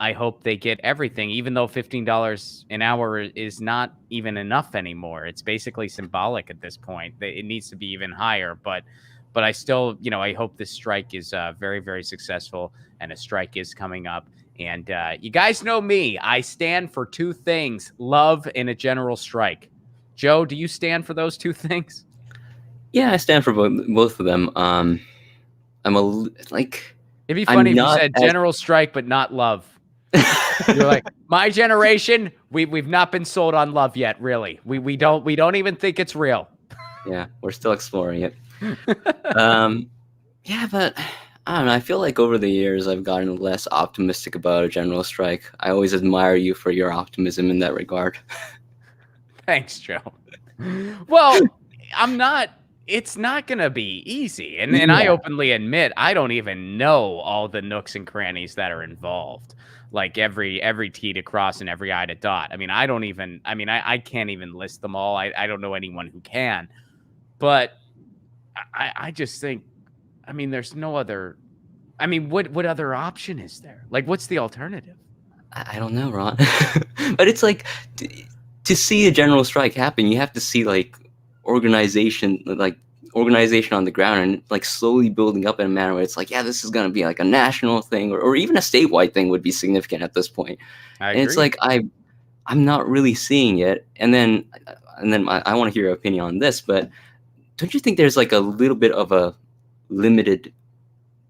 [SPEAKER 1] I hope they get everything, even though $15 an hour is not even enough anymore. It's basically symbolic at this point. It needs to be even higher. But I still, I hope this strike is very, very successful, and a strike is coming up. And you guys know me. I stand for two things: love and a general strike. Joe, do you stand for those two things?
[SPEAKER 2] Yeah, I stand for both of them. I'm like.
[SPEAKER 1] It'd be funny if you said general strike, but not love. You're like, my generation, we've not been sold on love yet, really. We don't even think it's real.
[SPEAKER 2] Yeah, we're still exploring it. Yeah, but I don't know. I feel like over the years I've gotten less optimistic about a general strike. I always admire you for your optimism in that regard.
[SPEAKER 1] Thanks, Joe. Well, it's not going to be easy. And I openly admit, I don't even know all the nooks and crannies that are involved. Like every T to cross and every I to dot. I mean, I can't even list them all. I don't know anyone who can. But I just think, there's no other. What other option is there? Like, what's the alternative?
[SPEAKER 2] I don't know, Ron. But it's like, to see a general strike happen, you have to see like organization on the ground, and like slowly building up in a manner where it's like, yeah, this is going to be like a national thing, or even a statewide thing would be significant at this point. And it's like, I'm not really seeing it. And then I want to hear your opinion on this, but don't you think there's like a little bit of a limited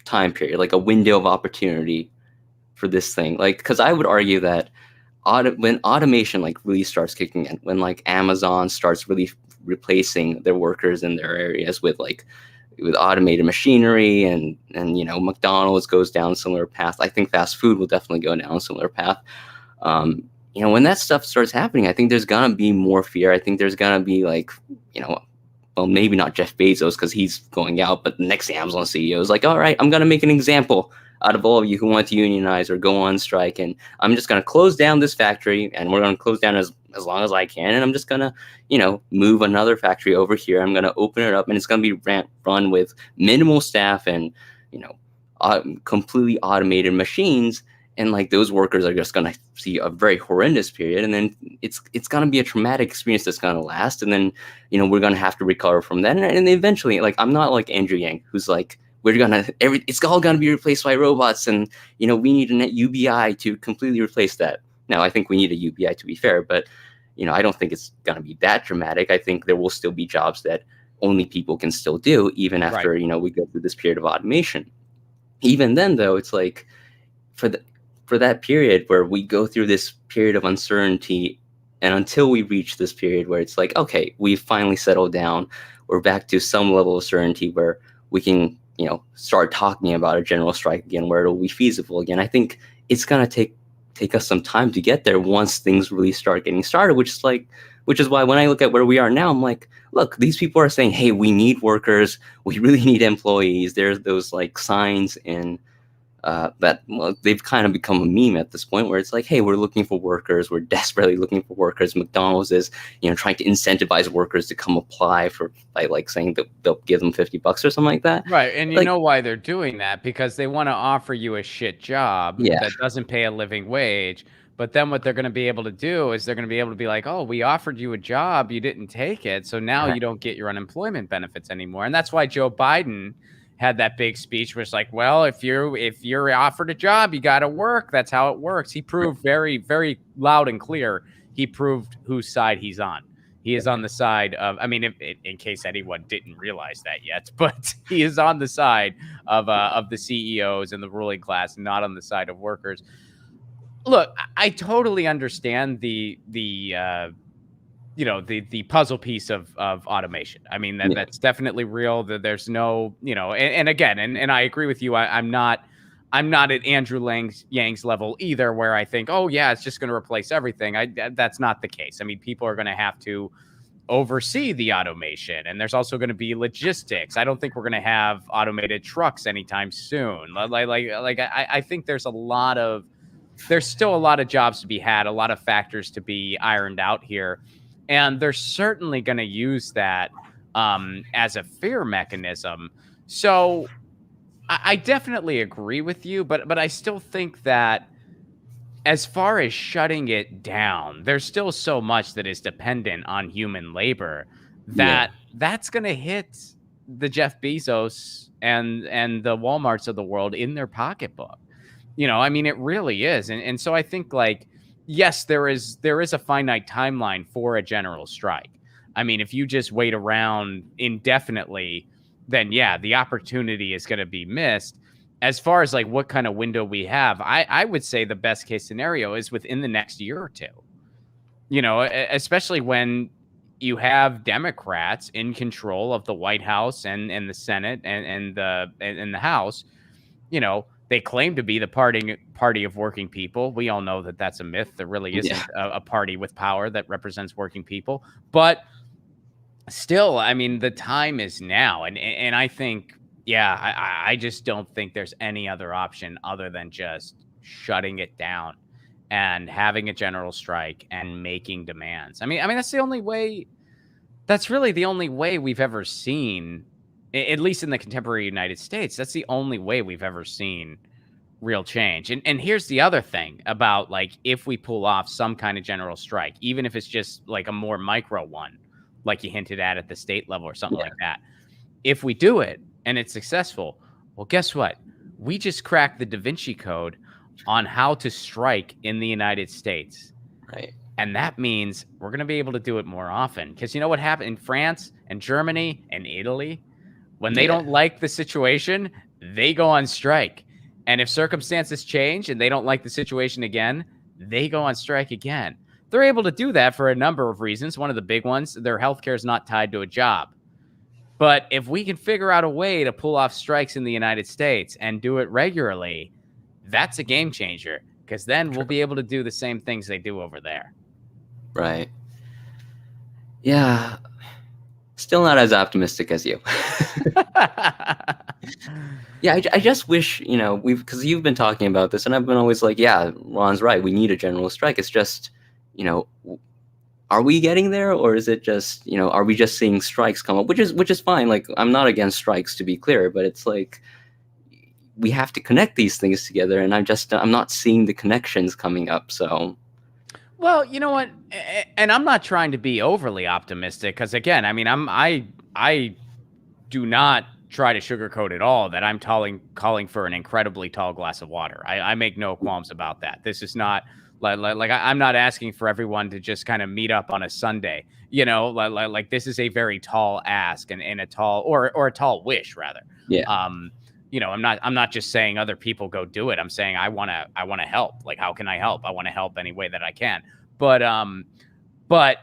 [SPEAKER 2] time period, like a window of opportunity for this thing? Like, because I would argue that when automation like really starts kicking in, when like Amazon starts really replacing their workers in their areas with automated machinery, and McDonald's goes down a similar path. I think fast food will definitely go down a similar path. When that stuff starts happening, I think there's gonna be more fear. I think there's gonna be well, maybe not Jeff Bezos because he's going out, but the next Amazon CEO is like, all right, I'm gonna make an example out of all of you who want to unionize or go on strike, and I'm just gonna close down this factory, and we're gonna close down as long as I can, and I'm just gonna, move another factory over here. I'm gonna open it up, and it's gonna be run with minimal staff and, completely automated machines. And like those workers are just gonna see a very horrendous period, and then it's gonna be a traumatic experience that's gonna last, and then we're gonna have to recover from that, and eventually, like, I'm not like Andrew Yang, who's like, it's all gonna be replaced by robots, and we need a UBI to completely replace that. Now, I think we need a UBI to be fair, but I don't think it's gonna be that dramatic. I think there will still be jobs that only people can still do, even after we go through this period of automation. Even then, though, it's like for that period where we go through this period of uncertainty, and until we reach this period where it's like, okay, we've finally settled down, we're back to some level of certainty where we can, start talking about a general strike again, where it'll be feasible again. I think it's gonna take us some time to get there once things really start getting started, which is why when I look at where we are now, I'm like, look, these people are saying, hey, we need workers, we really need employees. There's those like signs in that, well, they've kind of become a meme at this point, where it's like, hey, we're looking for workers, we're desperately looking for workers. McDonald's is trying to incentivize workers to come apply by like saying that they'll give them $50 or something like that,
[SPEAKER 1] right? And you know why they're doing that? Because they want to offer you a shit job that doesn't pay a living wage. But then what they're going to be able to do is they're going to be able to be like, oh, we offered you a job, you didn't take it, so now you don't get your unemployment benefits anymore. And that's why Joe Biden had that big speech, was like, well, if you're offered a job, you got to work. That's how it works. He proved very, very loud and clear. He proved whose side he's on. He is on the side of, I mean, in case anyone didn't realize that yet, but he is on the side of the CEOs and the ruling class, not on the side of workers. Look, I totally understand the the puzzle piece of automation. I mean,
[SPEAKER 2] Yeah.
[SPEAKER 1] that's definitely real. That there's no, and again, and I agree with you. I'm not at Andrew Yang's level either, where I think, oh yeah, it's just going to replace everything. That's not the case. I mean, people are going to have to oversee the automation, and there's also going to be logistics. I don't think we're going to have automated trucks anytime soon. I think there's still a lot of jobs to be had, a lot of factors to be ironed out here. And they're certainly going to use that as a fear mechanism. So I definitely agree with you, but I still think that as far as shutting it down, there's still so much that is dependent on human labor
[SPEAKER 2] Yeah.
[SPEAKER 1] that's going to hit the Jeff Bezos and the Walmarts of the world in their pocketbook. I mean, it really is. And so I think, like, yes, there is a finite timeline for a general strike. I mean, if you just wait around indefinitely, then yeah, the opportunity is going to be missed. As far as like what kind of window we have, I would say the best case scenario is within the next year or two. Especially when you have Democrats in control of the White House and the Senate and the House. They claim to be the party of working people. We all know that that's a myth. There really isn't a party with power that represents working people. But still, I mean, the time is now. And I think, yeah, I just don't think there's any other option other than just shutting it down and having a general strike and making demands. I mean, that's the only way. That's really the only way we've ever seen, at least in the contemporary United States. That's the only way we've ever seen real change. And here's the other thing about, like, if we pull off some kind of general strike, even if it's just like a more micro one, like you hinted at the state level or something like that. If we do it and it's successful, well, guess what? We just cracked the Da Vinci Code on how to strike in the United States.
[SPEAKER 2] Right.
[SPEAKER 1] And that means we're going to be able to do it more often. Because you know what happened in France and Germany and Italy? When they don't like the situation, they go on strike. And if circumstances change and they don't like the situation again, they go on strike again. They're able to do that for a number of reasons. One of the big ones, their healthcare is not tied to a job. But if we can figure out a way to pull off strikes in the United States and do it regularly, that's a game changer. Because then we'll be able to do the same things they do over there.
[SPEAKER 2] Right. Yeah. Still not as optimistic as you. Yeah, I just wish, because you've been talking about this, and I've been always like, yeah, Ron's right. We need a general strike. It's just, are we getting there, or is it just, are we just seeing strikes come up, which is fine. Like, I'm not against strikes, to be clear, but it's like we have to connect these things together, and I'm not seeing the connections coming up. So,
[SPEAKER 1] well, you know what, and I'm not trying to be overly optimistic, because again, I mean, I do not try to sugarcoat at all that I'm calling for an incredibly tall glass of water. I make no qualms about that. This is not like I'm not asking for everyone to just kind of meet up on a Sunday. Like this is a very tall ask and a tall or a tall wish rather.
[SPEAKER 2] yeah.
[SPEAKER 1] I'm not just saying other people go do it. I'm saying I want to help. Like, how can I help? I want to help any way that I can. But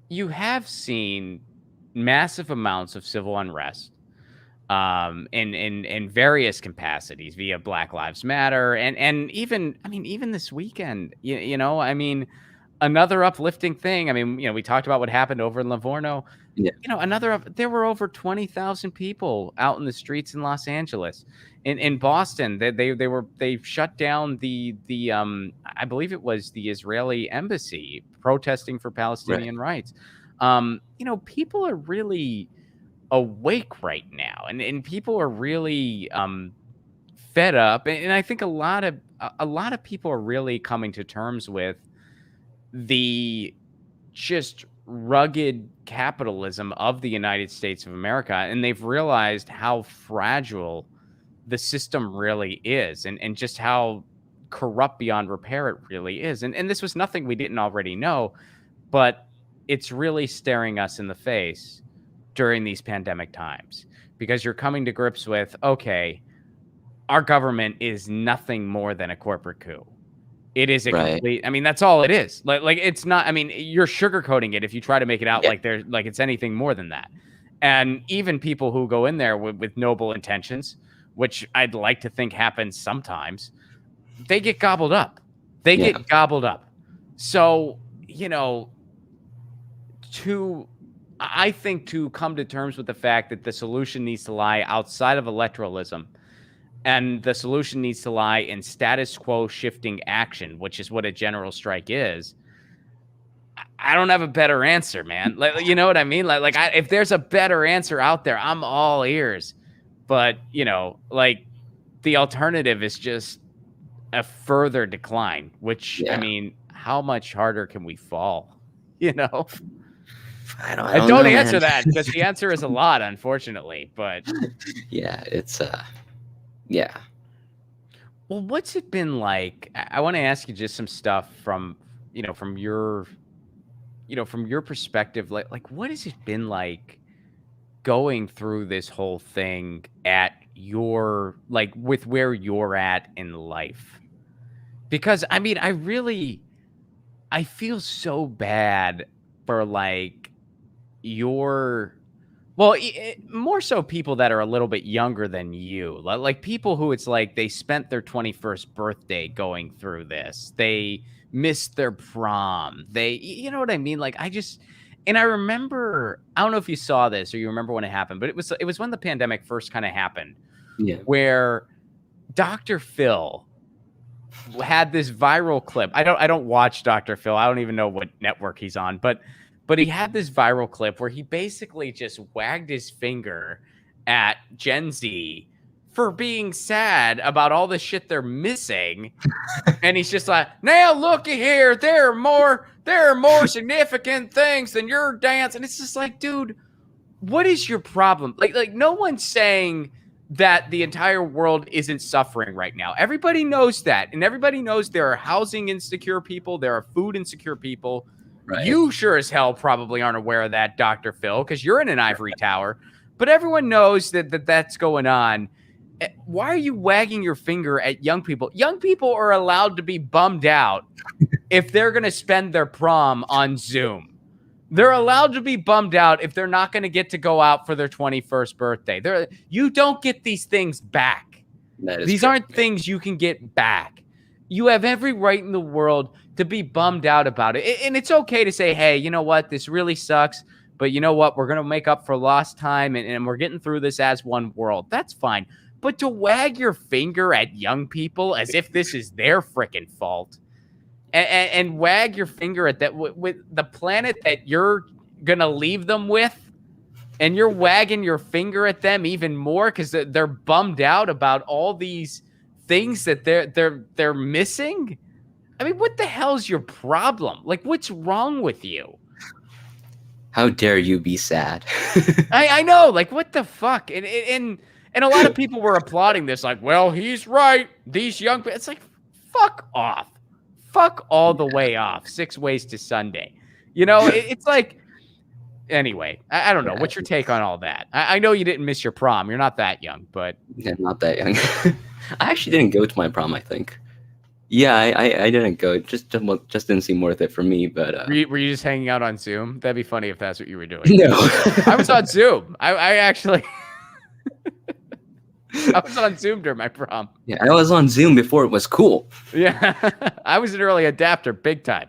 [SPEAKER 1] you have seen massive amounts of civil unrest in various capacities via Black Lives Matter and even this weekend, another uplifting thing. I mean, we talked about what happened over in Livorno.
[SPEAKER 2] Yeah.
[SPEAKER 1] There were over 20,000 people out in the streets in Los Angeles. In Boston, they shut down the I believe it was the Israeli embassy protesting for Palestinian rights. People are really awake right now, and people are really fed up, and I think a lot of people are really coming to terms with the just rugged capitalism of the United States of America, and they've realized how fragile the system really is, and just how corrupt beyond repair it really is. And this was nothing we didn't already know, but it's really staring us in the face during these pandemic times, because you're coming to grips with, okay, our government is nothing more than a corporate coup. It is a
[SPEAKER 2] Right.
[SPEAKER 1] complete, I mean, that's all it is. Like it's not, I mean, you're sugarcoating it if you try to make it out
[SPEAKER 2] Yeah.
[SPEAKER 1] like there's like it's anything more than that. And even people who go in there with noble intentions, which I'd like to think happens sometimes, they get gobbled up. They
[SPEAKER 2] Yeah.
[SPEAKER 1] get gobbled up. So, I think to come to terms with the fact that the solution needs to lie outside of electoralism, and the solution needs to lie in status quo shifting action, which is what a general strike is. I don't have a better answer, man. Like, you know what I mean? If there's a better answer out there, I'm all ears. But, like, the alternative is just a further decline, which, I
[SPEAKER 2] Yeah.
[SPEAKER 1] mean, how much harder can we fall? You know?
[SPEAKER 2] I
[SPEAKER 1] And
[SPEAKER 2] don't
[SPEAKER 1] don't
[SPEAKER 2] know,
[SPEAKER 1] answer
[SPEAKER 2] man.
[SPEAKER 1] that, because the answer is a lot, unfortunately. But
[SPEAKER 2] Yeah, it's yeah.
[SPEAKER 1] well, what's it been like? I want to ask you just some stuff from, from your, from your perspective. Like what has it been like going through this whole thing at your, like, with where you're at in life? Because I mean, I feel so bad for like your, well, more so people that are a little bit younger than you, like people who it's like they spent their 21st birthday going through this. They missed their prom. You know what I mean? Like and I remember, I don't know if you saw this or you remember when it happened, but it was when the pandemic first kind of happened,
[SPEAKER 2] Yeah.
[SPEAKER 1] where Dr. Phil had this viral clip. I don't watch Dr. Phil. I don't even know what network he's on, but he had this viral clip where he basically just wagged his finger at Gen Z for being sad about all the shit they're missing. And he's just like, now looky here, there are more significant things than your dance. And it's just like, dude, what is your problem? Like no one's saying that the entire world isn't suffering right now. Everybody knows that. And everybody knows there are housing insecure people. There are food insecure people.
[SPEAKER 2] Right.
[SPEAKER 1] You sure as hell probably aren't aware of that, Dr. Phil, because you're in an ivory tower. But everyone knows that's going on. Why are you wagging your finger at young people? Young people are allowed to be bummed out if they're going to spend their prom on Zoom. They're allowed to be bummed out if they're not going to get to go out for their 21st birthday. You don't get these things back. These
[SPEAKER 2] true.
[SPEAKER 1] aren't things you can get back. You have every right in the world to be bummed out about it. And it's okay to say, hey, you know what? This really sucks. But you know what? We're going to make up for lost time, and we're getting through this as one world. That's fine. But to wag your finger at young people as if this is their freaking fault, and wag your finger at that with the planet that you're going to leave them with, and you're wagging your finger at them even more because they're bummed out about all these things that they're missing. I mean, what the hell's your problem? Like, what's wrong with you?
[SPEAKER 2] How dare you be sad?
[SPEAKER 1] I know, like, what the fuck? And a lot of people were applauding this, like, well, he's right. These young people, it's like, fuck off. Fuck all the way off. 6 Ways to Sunday. It's like, anyway, I don't know. What's your take on all that? I know you didn't miss your prom. You're not that young, but.
[SPEAKER 2] Yeah, not that young. I actually didn't go to my prom, I think. Yeah, I didn't go. Just didn't seem worth it for me. But
[SPEAKER 1] were you just hanging out on Zoom? That'd be funny if that's what you were doing.
[SPEAKER 2] No,
[SPEAKER 1] I was on Zoom. I actually, I was on Zoom during my prom.
[SPEAKER 2] Yeah, I was on Zoom before it was cool.
[SPEAKER 1] Yeah, I was an early adapter, big time.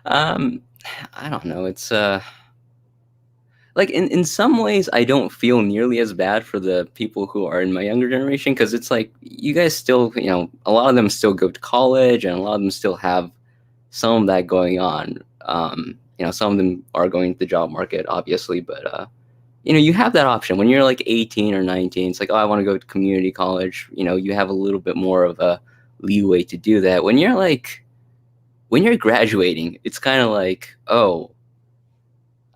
[SPEAKER 2] I don't know. It's like in some ways I don't feel nearly as bad for the people who are in my younger generation, because it's like you guys still, a lot of them still go to college and a lot of them still have some of that going on. Some of them are going to the job market, obviously, but you have that option when you're like 18 or 19. It's like, oh, I want to go to community college. You have a little bit more of a leeway to do that. When you're graduating, it's kind of like, oh,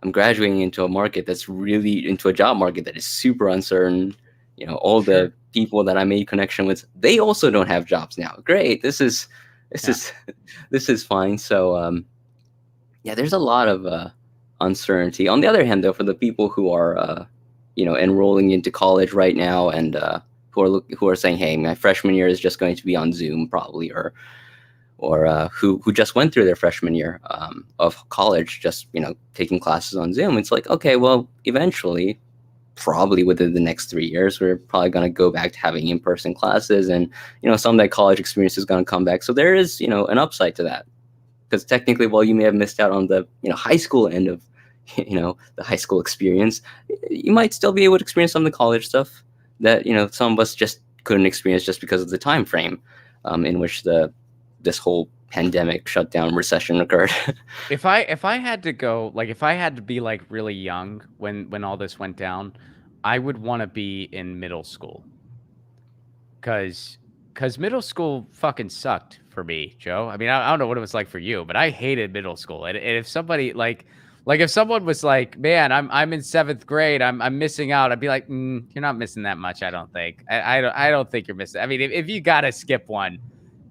[SPEAKER 2] I'm graduating into a market that's really into a job market that is super uncertain. All
[SPEAKER 1] Sure.
[SPEAKER 2] the people that I made connection with, they also don't have jobs now. Great. This
[SPEAKER 1] Yeah.
[SPEAKER 2] is this is fine. So yeah, there's a lot of uncertainty. On the other hand, though, for the people who are enrolling into college right now and who are saying, hey, my freshman year is just going to be on Zoom probably, or who just went through their freshman year of college, just taking classes on Zoom. It's like, okay, well, eventually, probably within the next 3 years, we're probably going to go back to having in-person classes, and some of that college experience is going to come back. So there is an upside to that, because technically, while you may have missed out on the high school end of the high school experience, you might still be able to experience some of the college stuff that some of us just couldn't experience just because of the time frame in which this whole pandemic shutdown recession occurred.
[SPEAKER 1] If I had to go, like, if I had to be like really young when all this went down, I would want to be in middle school. Cause middle school fucking sucked for me, Joe. I mean, I don't know what it was like for you, but I hated middle school. And if somebody like if someone was like, man, I'm in 7th grade, I'm missing out, I'd be like, you're not missing that much, I don't think. I don't think you're missing. I mean, if you gotta skip one,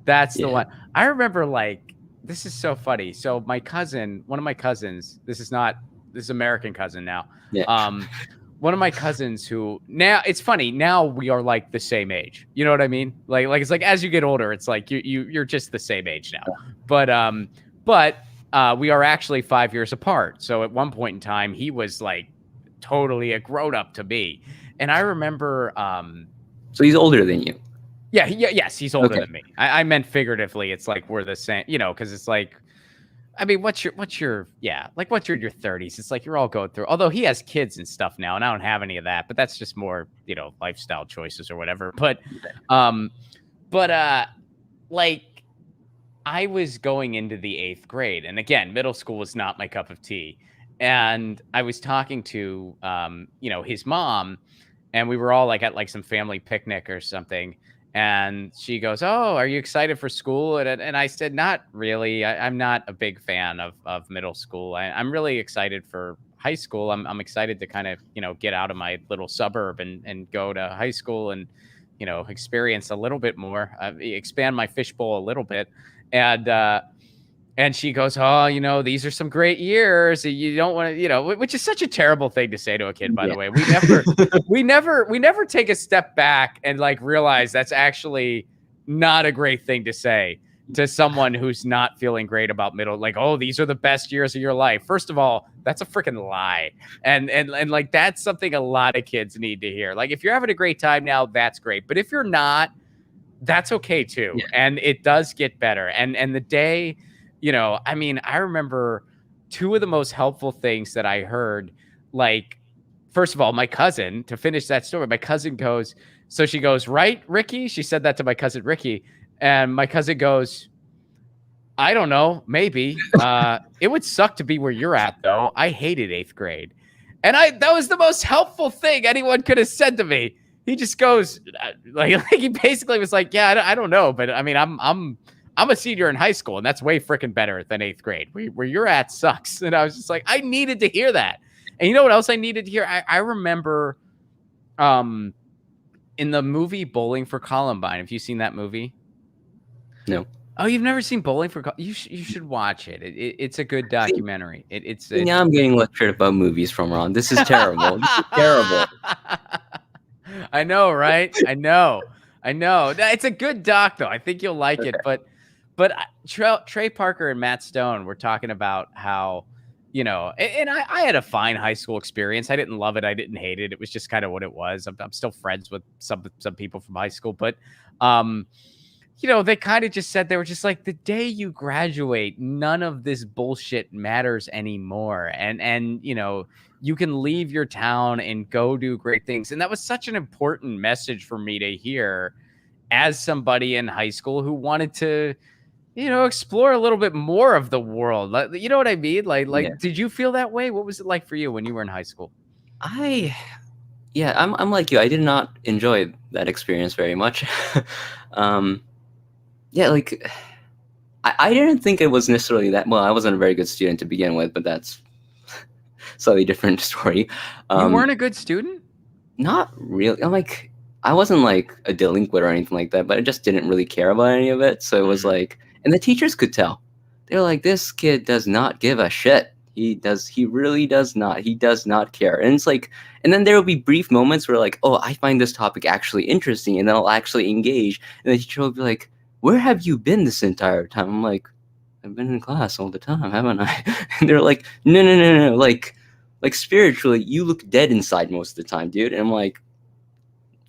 [SPEAKER 1] that's the
[SPEAKER 2] Yeah.
[SPEAKER 1] one. I remember, like, this is so funny. So my cousin, one of my cousins, this is American cousin now.
[SPEAKER 2] Yeah.
[SPEAKER 1] One of my cousins who, now it's funny, now we are like the same age. You know what I mean? Like it's like as you get older, it's like you're just the same age now. But we are actually 5 years apart. So at one point in time, he was like totally a grown up to me. And I remember
[SPEAKER 2] So he's older than you.
[SPEAKER 1] yeah, yes, he's older
[SPEAKER 2] Okay.
[SPEAKER 1] than me. I meant figuratively. It's like we're the same, because it's like, I mean, what's your like what's your 30s? It's like you're all going through. Although he has kids and stuff now, and I don't have any of that, but that's just more, lifestyle choices or whatever. But um, but like I was going into the 8th grade, and again, middle school was not my cup of tea. And I was talking to his mom, and we were all like at like some family picnic or something. And she goes, "Oh, are you excited for school?" And I said, "Not really. I'm not a big fan of middle school. I'm really excited for high school. I'm excited to kind of get out of my little suburb and go to high school and experience a little bit more, expand my fishbowl a little bit." And she goes, "Oh, these are some great years. You don't want to, which is such a terrible thing to say to a kid, by the way. We never take a step back and like realize that's actually not a great thing to say to someone who's not feeling great about middle. Like, oh, these are the best years of your life. First of all, that's a freaking lie. And like, that's something a lot of kids need to hear. Like, if you're having a great time now, that's great. But if you're not, that's okay too.
[SPEAKER 2] Yeah.
[SPEAKER 1] And it does get better. And the day, I mean, I remember two of the most helpful things that I heard, like, first of all, my cousin, to finish that story, my cousin goes, so she goes, "Right, Ricky?" She said that to my cousin Ricky. And my cousin goes, "I don't know, maybe. It would suck to be where you're at, though. I hated 8th grade." And that was the most helpful thing anyone could have said to me. He just goes, like he basically was like, "Yeah, I don't know, but I mean, I'm a senior in high school, and that's way freaking better than 8th grade. Where you're at sucks." And I was just like, I needed to hear that. And you know what else I needed to hear? I remember in the movie Bowling for Columbine. Have you seen that movie?
[SPEAKER 2] No.
[SPEAKER 1] Oh, you've never seen Bowling for Columbine? You should watch it. It's a good documentary. It's
[SPEAKER 2] Now I'm getting lectured about movies from Ron. This is terrible. This is terrible.
[SPEAKER 1] I know, right? I know. It's a good doc, though. I think you'll like it. But Trey Parker and Matt Stone were talking about how, and I had a fine high school experience. I didn't love it. I didn't hate it. It was just kind of what it was. I'm still friends with some people from high school, but they kind of just said, they were just like, the day you graduate, none of this bullshit matters anymore. And you can leave your town and go do great things. And that was such an important message for me to hear as somebody in high school who wanted to, explore a little bit more of the world. You know what I mean?
[SPEAKER 2] Yeah.
[SPEAKER 1] Did you feel that way? What was it like for you when you were in high school?
[SPEAKER 2] I'm like you. I did not enjoy that experience very much. Yeah, like I didn't think it was necessarily that well. I wasn't a very good student to begin with, but that's slightly different story.
[SPEAKER 1] You weren't a good student?
[SPEAKER 2] Not really. I'm like, I wasn't like a delinquent or anything like that, but I just didn't really care about any of it. So it was
[SPEAKER 1] Mm.
[SPEAKER 2] like, and the teachers could tell. They're like, this kid does not give a shit. He really does not. He does not care. And it's like, and then there will be brief moments where like, oh, I find this topic actually interesting, and then I'll actually engage. And the teacher will be like, where have you been this entire time? I'm like, I've been in class all the time, haven't I? And they're like, no, no, no, no, like spiritually, you look dead inside most of the time, dude. And I'm like,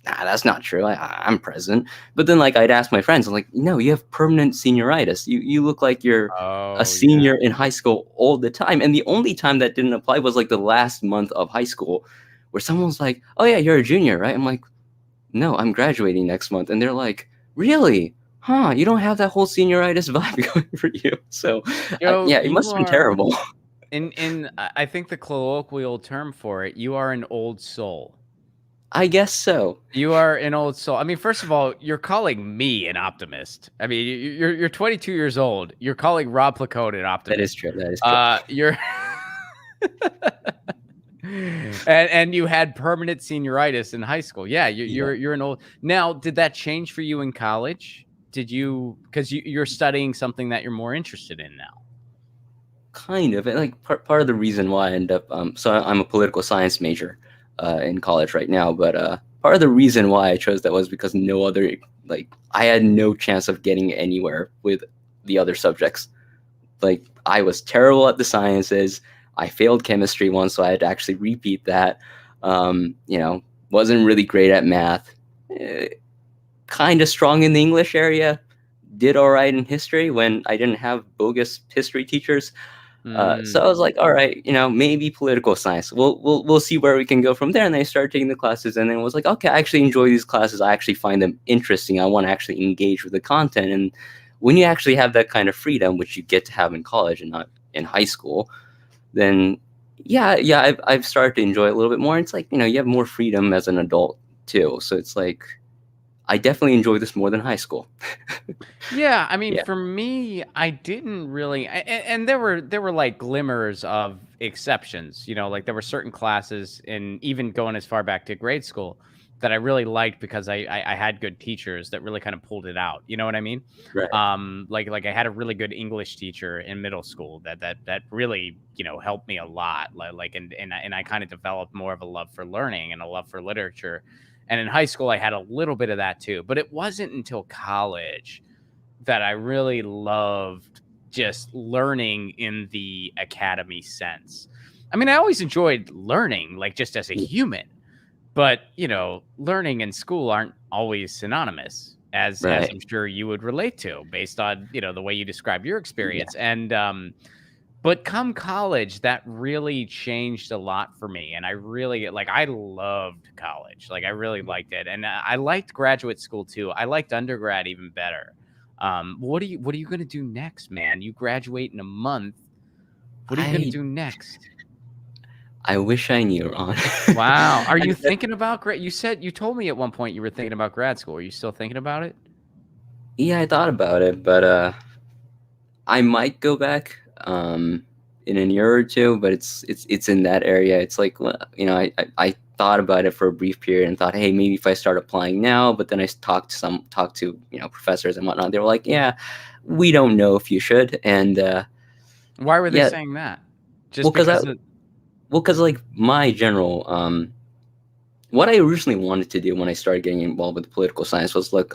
[SPEAKER 2] nah, that's not true. I'm present. But then like I'd ask my friends, I'm like, no, you have permanent senioritis. You look like you're a
[SPEAKER 1] Oh, yeah.
[SPEAKER 2] senior in high school all the time. And the only time that didn't apply was like the last month of high school, where someone was like, oh yeah, you're a junior, right? I'm like, no, I'm graduating next month. And they're like, really? Huh? You don't have that whole senioritis vibe going for you. So
[SPEAKER 1] Yo,
[SPEAKER 2] yeah, it
[SPEAKER 1] you
[SPEAKER 2] must have been
[SPEAKER 1] are
[SPEAKER 2] terrible.
[SPEAKER 1] in I think the colloquial term for it, you are an old soul.
[SPEAKER 2] I guess so.
[SPEAKER 1] You are an old soul. I mean, first of all, you're calling me an optimist. I mean, you're 22 years old. You're calling Rob Placone an
[SPEAKER 2] That is
[SPEAKER 1] optimist.
[SPEAKER 2] true. That is true.
[SPEAKER 1] You're and you had permanent senioritis in high school. Yeah, you're an old. Now, did that change for you in college? Did you, because you're studying something that you're more interested in now?
[SPEAKER 2] Kind of. And like part of the reason why I end up so I'm a political science major in college right now, but part of the reason why I chose that was because no other, like, I had no chance of getting anywhere with the other subjects. Like, I was terrible at the sciences. I failed chemistry once, so I had to actually repeat that. You know, wasn't really great at math. Kind of strong in the English area. Did all right in history when I didn't have bogus history teachers. So I was like, all right, you know, maybe political science. We'll see where we can go from there. And then I started taking the classes, and then was like, okay, I actually enjoy these classes. I actually find them interesting. I want to actually engage with the content. And when you actually have that kind of freedom, which you get to have in college and not in high school, then yeah, I've started to enjoy it a little bit more. It's like, you know, you have more freedom as an adult too. So it's like, I definitely enjoy this more than high school.
[SPEAKER 1] Yeah, I mean,
[SPEAKER 2] Yeah,
[SPEAKER 1] for me, I didn't really, and there were like glimmers of exceptions. You know, like there were certain classes, and even going as far back to grade school, that I really liked because I had good teachers that really kind of pulled it out. You know what I mean?
[SPEAKER 2] right,
[SPEAKER 1] Like I had a really good English teacher in middle school that really, you know, helped me a lot. Like and I kind of developed more of a love for learning and a love for literature. And in high school, I had a little bit of that too, but it wasn't until college that I really loved just learning in the academy sense. I mean, I always enjoyed learning, like just as a human, but you know, learning and school aren't always synonymous, as
[SPEAKER 2] right.
[SPEAKER 1] I'm sure you would relate to based on, you know, the way you describe your experience. And but come college, that really changed a lot for me. And I really, like, I loved college. Like, I really liked it. And I liked graduate school too. I liked undergrad even better. What are you going to do next, man? You graduate in a month. What are you going to
[SPEAKER 2] I
[SPEAKER 1] do next?
[SPEAKER 2] I wish I knew, Ron.
[SPEAKER 1] Wow. Are you
[SPEAKER 2] And
[SPEAKER 1] thinking about grad? You told me at one point you were thinking about grad school. Are you still thinking about it?
[SPEAKER 2] yeah, I thought about it, but I might go back in a year or two. But it's in that area. It's like, well, you know, I thought about it for a brief period and thought, hey, maybe if I start applying now. But then I talked to you know professors and whatnot. They were like, yeah, we don't know if you should. And
[SPEAKER 1] Why were they
[SPEAKER 2] yeah,
[SPEAKER 1] saying that?
[SPEAKER 2] well,
[SPEAKER 1] Just because of,
[SPEAKER 2] because like my general what I originally wanted to do when I started getting involved with political science was look,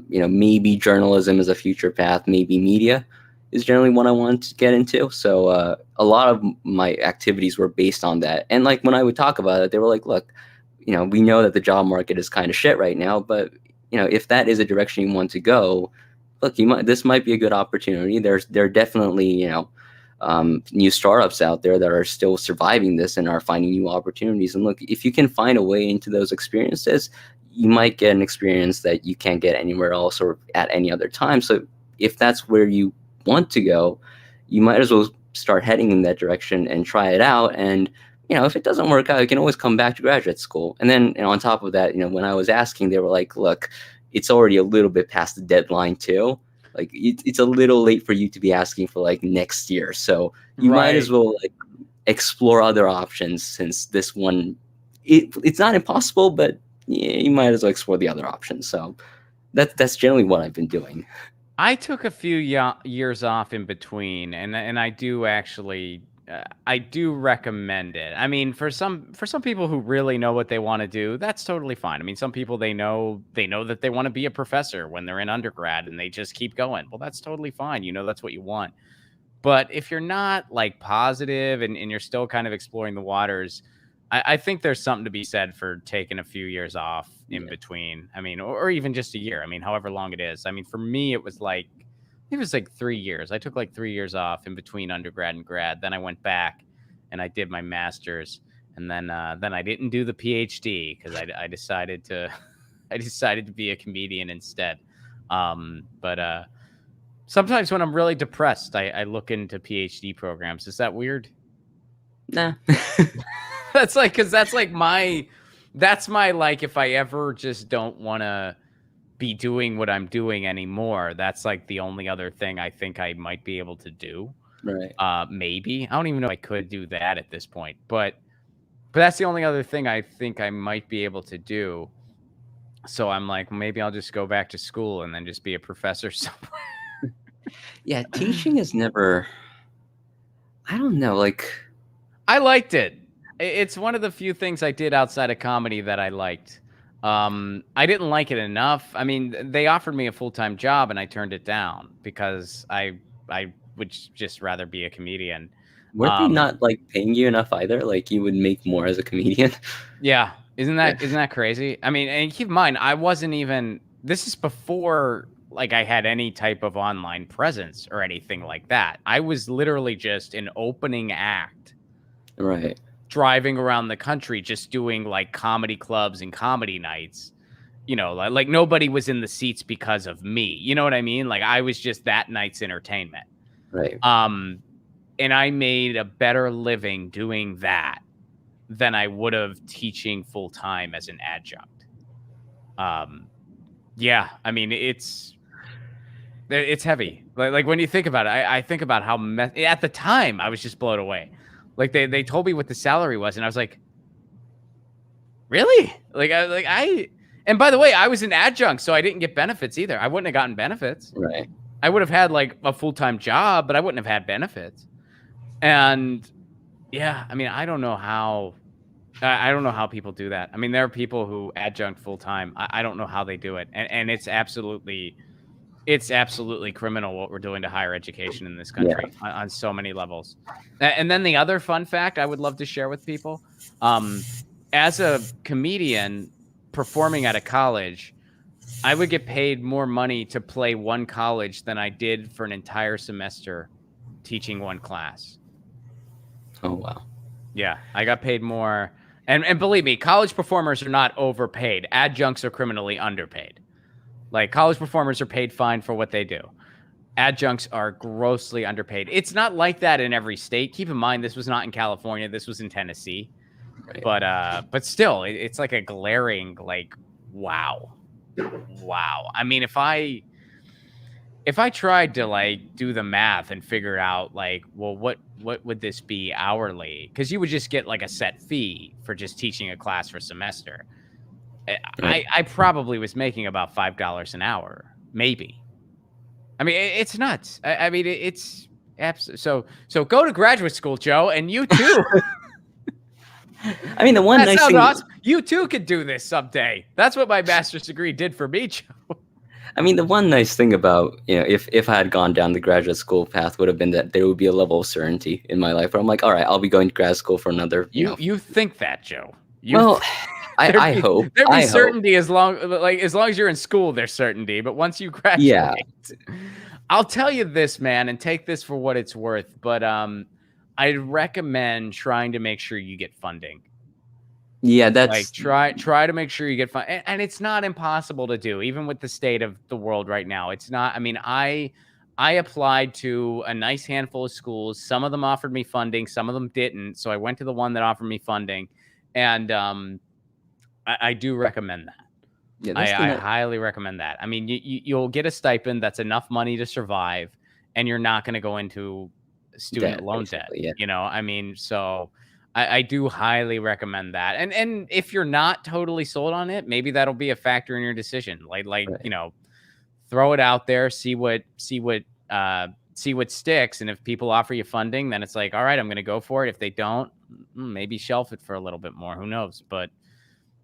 [SPEAKER 2] you know, maybe journalism is a future path, maybe media is generally what I wanted to get into. So a lot of my activities were based on that. And like when I would talk about it, they were like, look, you know, we know that the job market is kind of shit right now, but you know, if that is a direction you want to go, look, this might be a good opportunity. There are definitely, you know, new startups out there that are still surviving this and are finding new opportunities. And look, if you can find a way into those experiences, you might get an experience that you can't get anywhere else or at any other time. So if that's where you want to go, you might as well start heading in that direction and try it out. And you know, if it doesn't work out, you can always come back to graduate school. And then, you know, on top of that, you know, when I was asking, they were like, look, it's already a little bit past the deadline too. Like it's a little late for you to be asking for like next year. So you might as
[SPEAKER 1] right.
[SPEAKER 2] well like explore other options, since this one, it's not impossible, but you might as well explore the other options. So that's generally what I've been doing.
[SPEAKER 1] I took a few years off in between, and I do actually I do recommend it. I mean, for some people who really know what they want to do, that's totally fine. I mean, some people they know that they want to be a professor when they're in undergrad, and they just keep going. Well, that's totally fine. You know, that's what you want. But if you're not like positive and you're still kind of exploring the waters, I think there's something to be said for taking a few years off in
[SPEAKER 2] Yeah.
[SPEAKER 1] between. I mean, or even just a year. I mean, however long it is. I mean, for me, it was like 3 years. I took like 3 years off in between undergrad and grad. Then I went back and I did my master's, and then I didn't do the PhD because I decided to I decided to be a comedian instead. But sometimes when I'm really depressed, I look into PhD programs. Is that weird?
[SPEAKER 2] Nah.
[SPEAKER 1] That's like, because that's my like, if I ever just don't want to be doing what I'm doing anymore, that's like the only other thing I think I might be able to do.
[SPEAKER 2] Right.
[SPEAKER 1] Maybe. I don't even know if I could do that at this point, but that's the only other thing I think I might be able to do. So I'm like, maybe I'll just go back to school and then just be a professor somewhere.
[SPEAKER 2] Yeah, teaching is never. I don't know. Like,
[SPEAKER 1] I liked it. It's one of the few things I did outside of comedy that I liked. I didn't like it enough. I mean, they offered me a full-time job and I turned it down because I would just rather be a comedian.
[SPEAKER 2] weren't they not like paying you enough either? Like, you would make more as a comedian.
[SPEAKER 1] Yeah, isn't
[SPEAKER 2] Yeah.
[SPEAKER 1] that crazy? I mean, and keep in mind, I wasn't even. This is before like I had any type of online presence or anything like that. I was literally just an opening act,
[SPEAKER 2] Right.
[SPEAKER 1] driving around the country, just doing like comedy clubs and comedy nights. You know, like nobody was in the seats because of me. You know what I mean? Like I was just that night's entertainment.
[SPEAKER 2] Right.
[SPEAKER 1] And I made a better living doing that than I would have teaching full time as an adjunct. Yeah, I mean it's heavy. Like when you think about it, I think about how at the time I was just blown away. Like they told me what the salary was, and I was like, really? And by the way, I was an adjunct, so I didn't get benefits either. I wouldn't have gotten benefits.
[SPEAKER 2] Right.
[SPEAKER 1] I would have had like a full-time job, but I wouldn't have had benefits. And yeah, I mean, I don't know how people do that. I mean, there are people who adjunct full-time. I don't know how they do it. And it's absolutely criminal what we're doing to higher education in this country on so many levels. And then the other fun fact I would love to share with people, as a comedian performing at a college, I would get paid more money to play one college than I did for an entire semester teaching one class.
[SPEAKER 2] Oh, wow.
[SPEAKER 1] Yeah, I got paid more. And believe me, college performers are not overpaid. Adjuncts are criminally underpaid. Like college performers are paid fine for what they do. Adjuncts are grossly underpaid. It's not like that in every state. Keep in mind, this was not in California. This was in Tennessee.
[SPEAKER 2] Right.
[SPEAKER 1] But still, it's like a glaring, like, wow. I mean, if I tried to like do the math and figure out like, well, what would this be hourly? Because you would just get like a set fee for just teaching a class for a semester. Right. I probably was making about $5 an hour, maybe. I mean, it's nuts. I mean, it's absolutely so go to graduate school, Joe, and you too.
[SPEAKER 2] I mean, the one nice thing,
[SPEAKER 1] awesome. You too could do this someday. That's what my master's degree did for me, Joe.
[SPEAKER 2] I mean, the one nice thing about, if I had gone down the graduate school path would have been that there would be a level of certainty in my life where I'm like, all right, I'll be going to grad school for another.
[SPEAKER 1] You think that, Joe?
[SPEAKER 2] I hope
[SPEAKER 1] there'd be certainty as long as you're in school. There's certainty, but once you graduate, I'll tell you this, man, and take this for what it's worth. But I'd recommend trying to make sure you get funding.
[SPEAKER 2] Yeah, that's
[SPEAKER 1] like try to make sure you get funding, and it's not impossible to do, even with the state of the world right now. It's not. I mean, I applied to a nice handful of schools. Some of them offered me funding, some of them didn't. So I went to the one that offered me funding, and I do recommend that. Yeah, I highly recommend that. I mean, you'll get a stipend that's enough money to survive, and you're not going to go into student loan debt.
[SPEAKER 2] basically, yeah.
[SPEAKER 1] You know, I mean, so I do highly recommend that. And if you're not totally sold on it, maybe that'll be a factor in your decision. Like
[SPEAKER 2] Right.
[SPEAKER 1] you know, throw it out there, see what sticks. And if people offer you funding, then it's like, all right, I'm going to go for it. If they don't, maybe shelf it for a little bit more. Who knows? But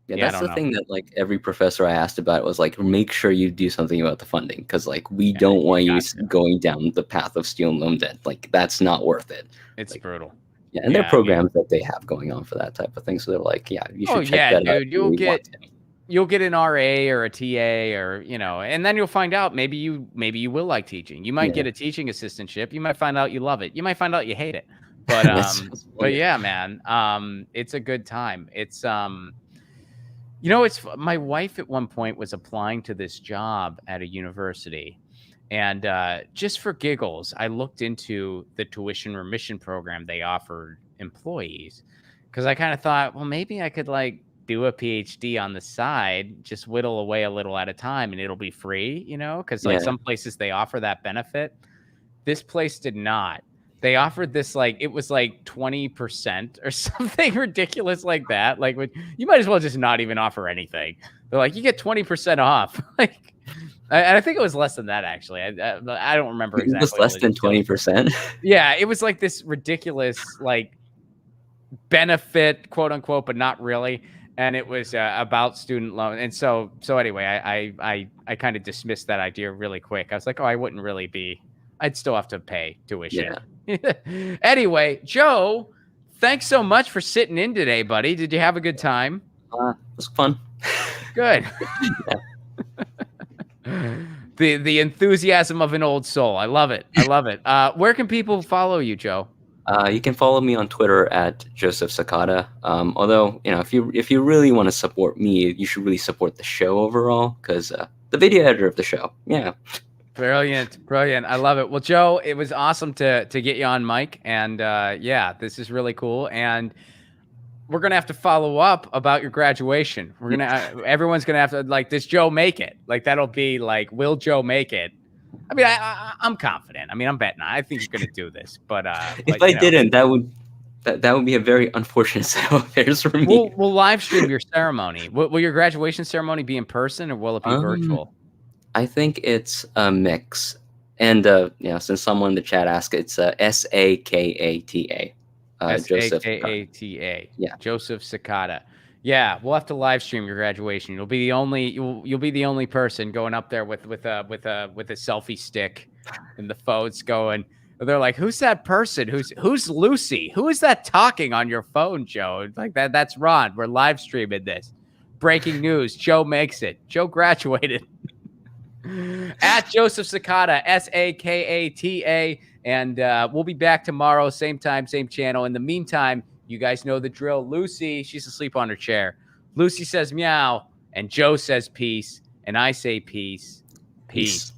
[SPEAKER 2] Yeah,
[SPEAKER 1] yeah, I
[SPEAKER 2] that's
[SPEAKER 1] don't
[SPEAKER 2] the
[SPEAKER 1] know.
[SPEAKER 2] thing that like every professor I asked about was like, make sure you do something about the funding because like we
[SPEAKER 1] Yeah,
[SPEAKER 2] don't
[SPEAKER 1] you
[SPEAKER 2] want you
[SPEAKER 1] got to.
[SPEAKER 2] going down the path of student loan debt. Like that's not worth it.
[SPEAKER 1] It's
[SPEAKER 2] Like
[SPEAKER 1] brutal.
[SPEAKER 2] yeah, and there are
[SPEAKER 1] Yeah, I mean,
[SPEAKER 2] programs that they have going on for that type of thing. So they're like, yeah, you
[SPEAKER 1] oh
[SPEAKER 2] should check
[SPEAKER 1] yeah,
[SPEAKER 2] that out if
[SPEAKER 1] dude,
[SPEAKER 2] you really want to.
[SPEAKER 1] you'll get an RA or a TA or, you know, and then you'll find out maybe you will like teaching. You might
[SPEAKER 2] Yeah,
[SPEAKER 1] get a teaching assistantship. You might find out you love it. You might find out you hate it. But
[SPEAKER 2] that's funny.
[SPEAKER 1] yeah, man, it's a good time. It's you know, it's my wife at one point was applying to this job at a university. And just for giggles, I looked into the tuition remission program they offered employees because I kind of thought, well, maybe I could like do a PhD on the side, just whittle away a little at a time and it'll be free, you know, because like
[SPEAKER 2] Yeah,
[SPEAKER 1] some places they offer that benefit. This place did not. They offered this like it was like 20% or something ridiculous like that. Like you might as well just not even offer anything. They're like, you get 20% off. Like I think it was less than that actually. I don't remember
[SPEAKER 2] it was
[SPEAKER 1] exactly all
[SPEAKER 2] less
[SPEAKER 1] the
[SPEAKER 2] than
[SPEAKER 1] details.
[SPEAKER 2] 20%.
[SPEAKER 1] Yeah, it was like this ridiculous like benefit, quote unquote, but not really. And it was about student loan. And so anyway, I kind of dismissed that idea really quick. I was like, oh, I wouldn't really be. I'd still have to pay tuition.
[SPEAKER 2] Yeah,
[SPEAKER 1] Anyway, Joe, thanks so much for sitting in today, buddy. Did you have a good time?
[SPEAKER 2] it was fun.
[SPEAKER 1] Good.
[SPEAKER 2] Yeah.
[SPEAKER 1] The enthusiasm of an old soul. I love it. I love it. Where can people follow you, Joe?
[SPEAKER 2] You can follow me on Twitter at Joseph Sakata. Although you know, if you really want to support me, you should really support the show overall because the video editor of the show. Yeah,
[SPEAKER 1] Brilliant. I love it. Well, Joe, it was awesome to get you on mic, and yeah, this is really cool. And we're gonna have to follow up about your graduation. We're gonna everyone's gonna have to like, does Joe make it? Like that'll be like, will Joe make it? I mean, I'm confident. I mean, I'm betting. I think you're gonna do this. But
[SPEAKER 2] if I didn't, that would be a very unfortunate set of affairs for me.
[SPEAKER 1] we'll live stream your ceremony. Will your graduation ceremony be in person or will it be virtual?
[SPEAKER 2] I think it's a mix. And you know, since someone in the chat asked, it's Sakata. Joseph.
[SPEAKER 1] Sakata.
[SPEAKER 2] Yeah.
[SPEAKER 1] Joseph Sakata. Yeah, we'll have to live stream your graduation. You'll be the only person going up there with a selfie stick and the phones going. They're like, who's that person? Who's Lucy? Who is that talking on your phone, Joe? Like that's Ron. We're live streaming this. Breaking news. Joe makes it. Joe graduated. At Joseph Sakata, Sakata. And we'll be back tomorrow, same time, same channel. In the meantime, you guys know the drill. Lucy, she's asleep on her chair. Lucy says meow, and Joe says peace, and I say peace. Peace.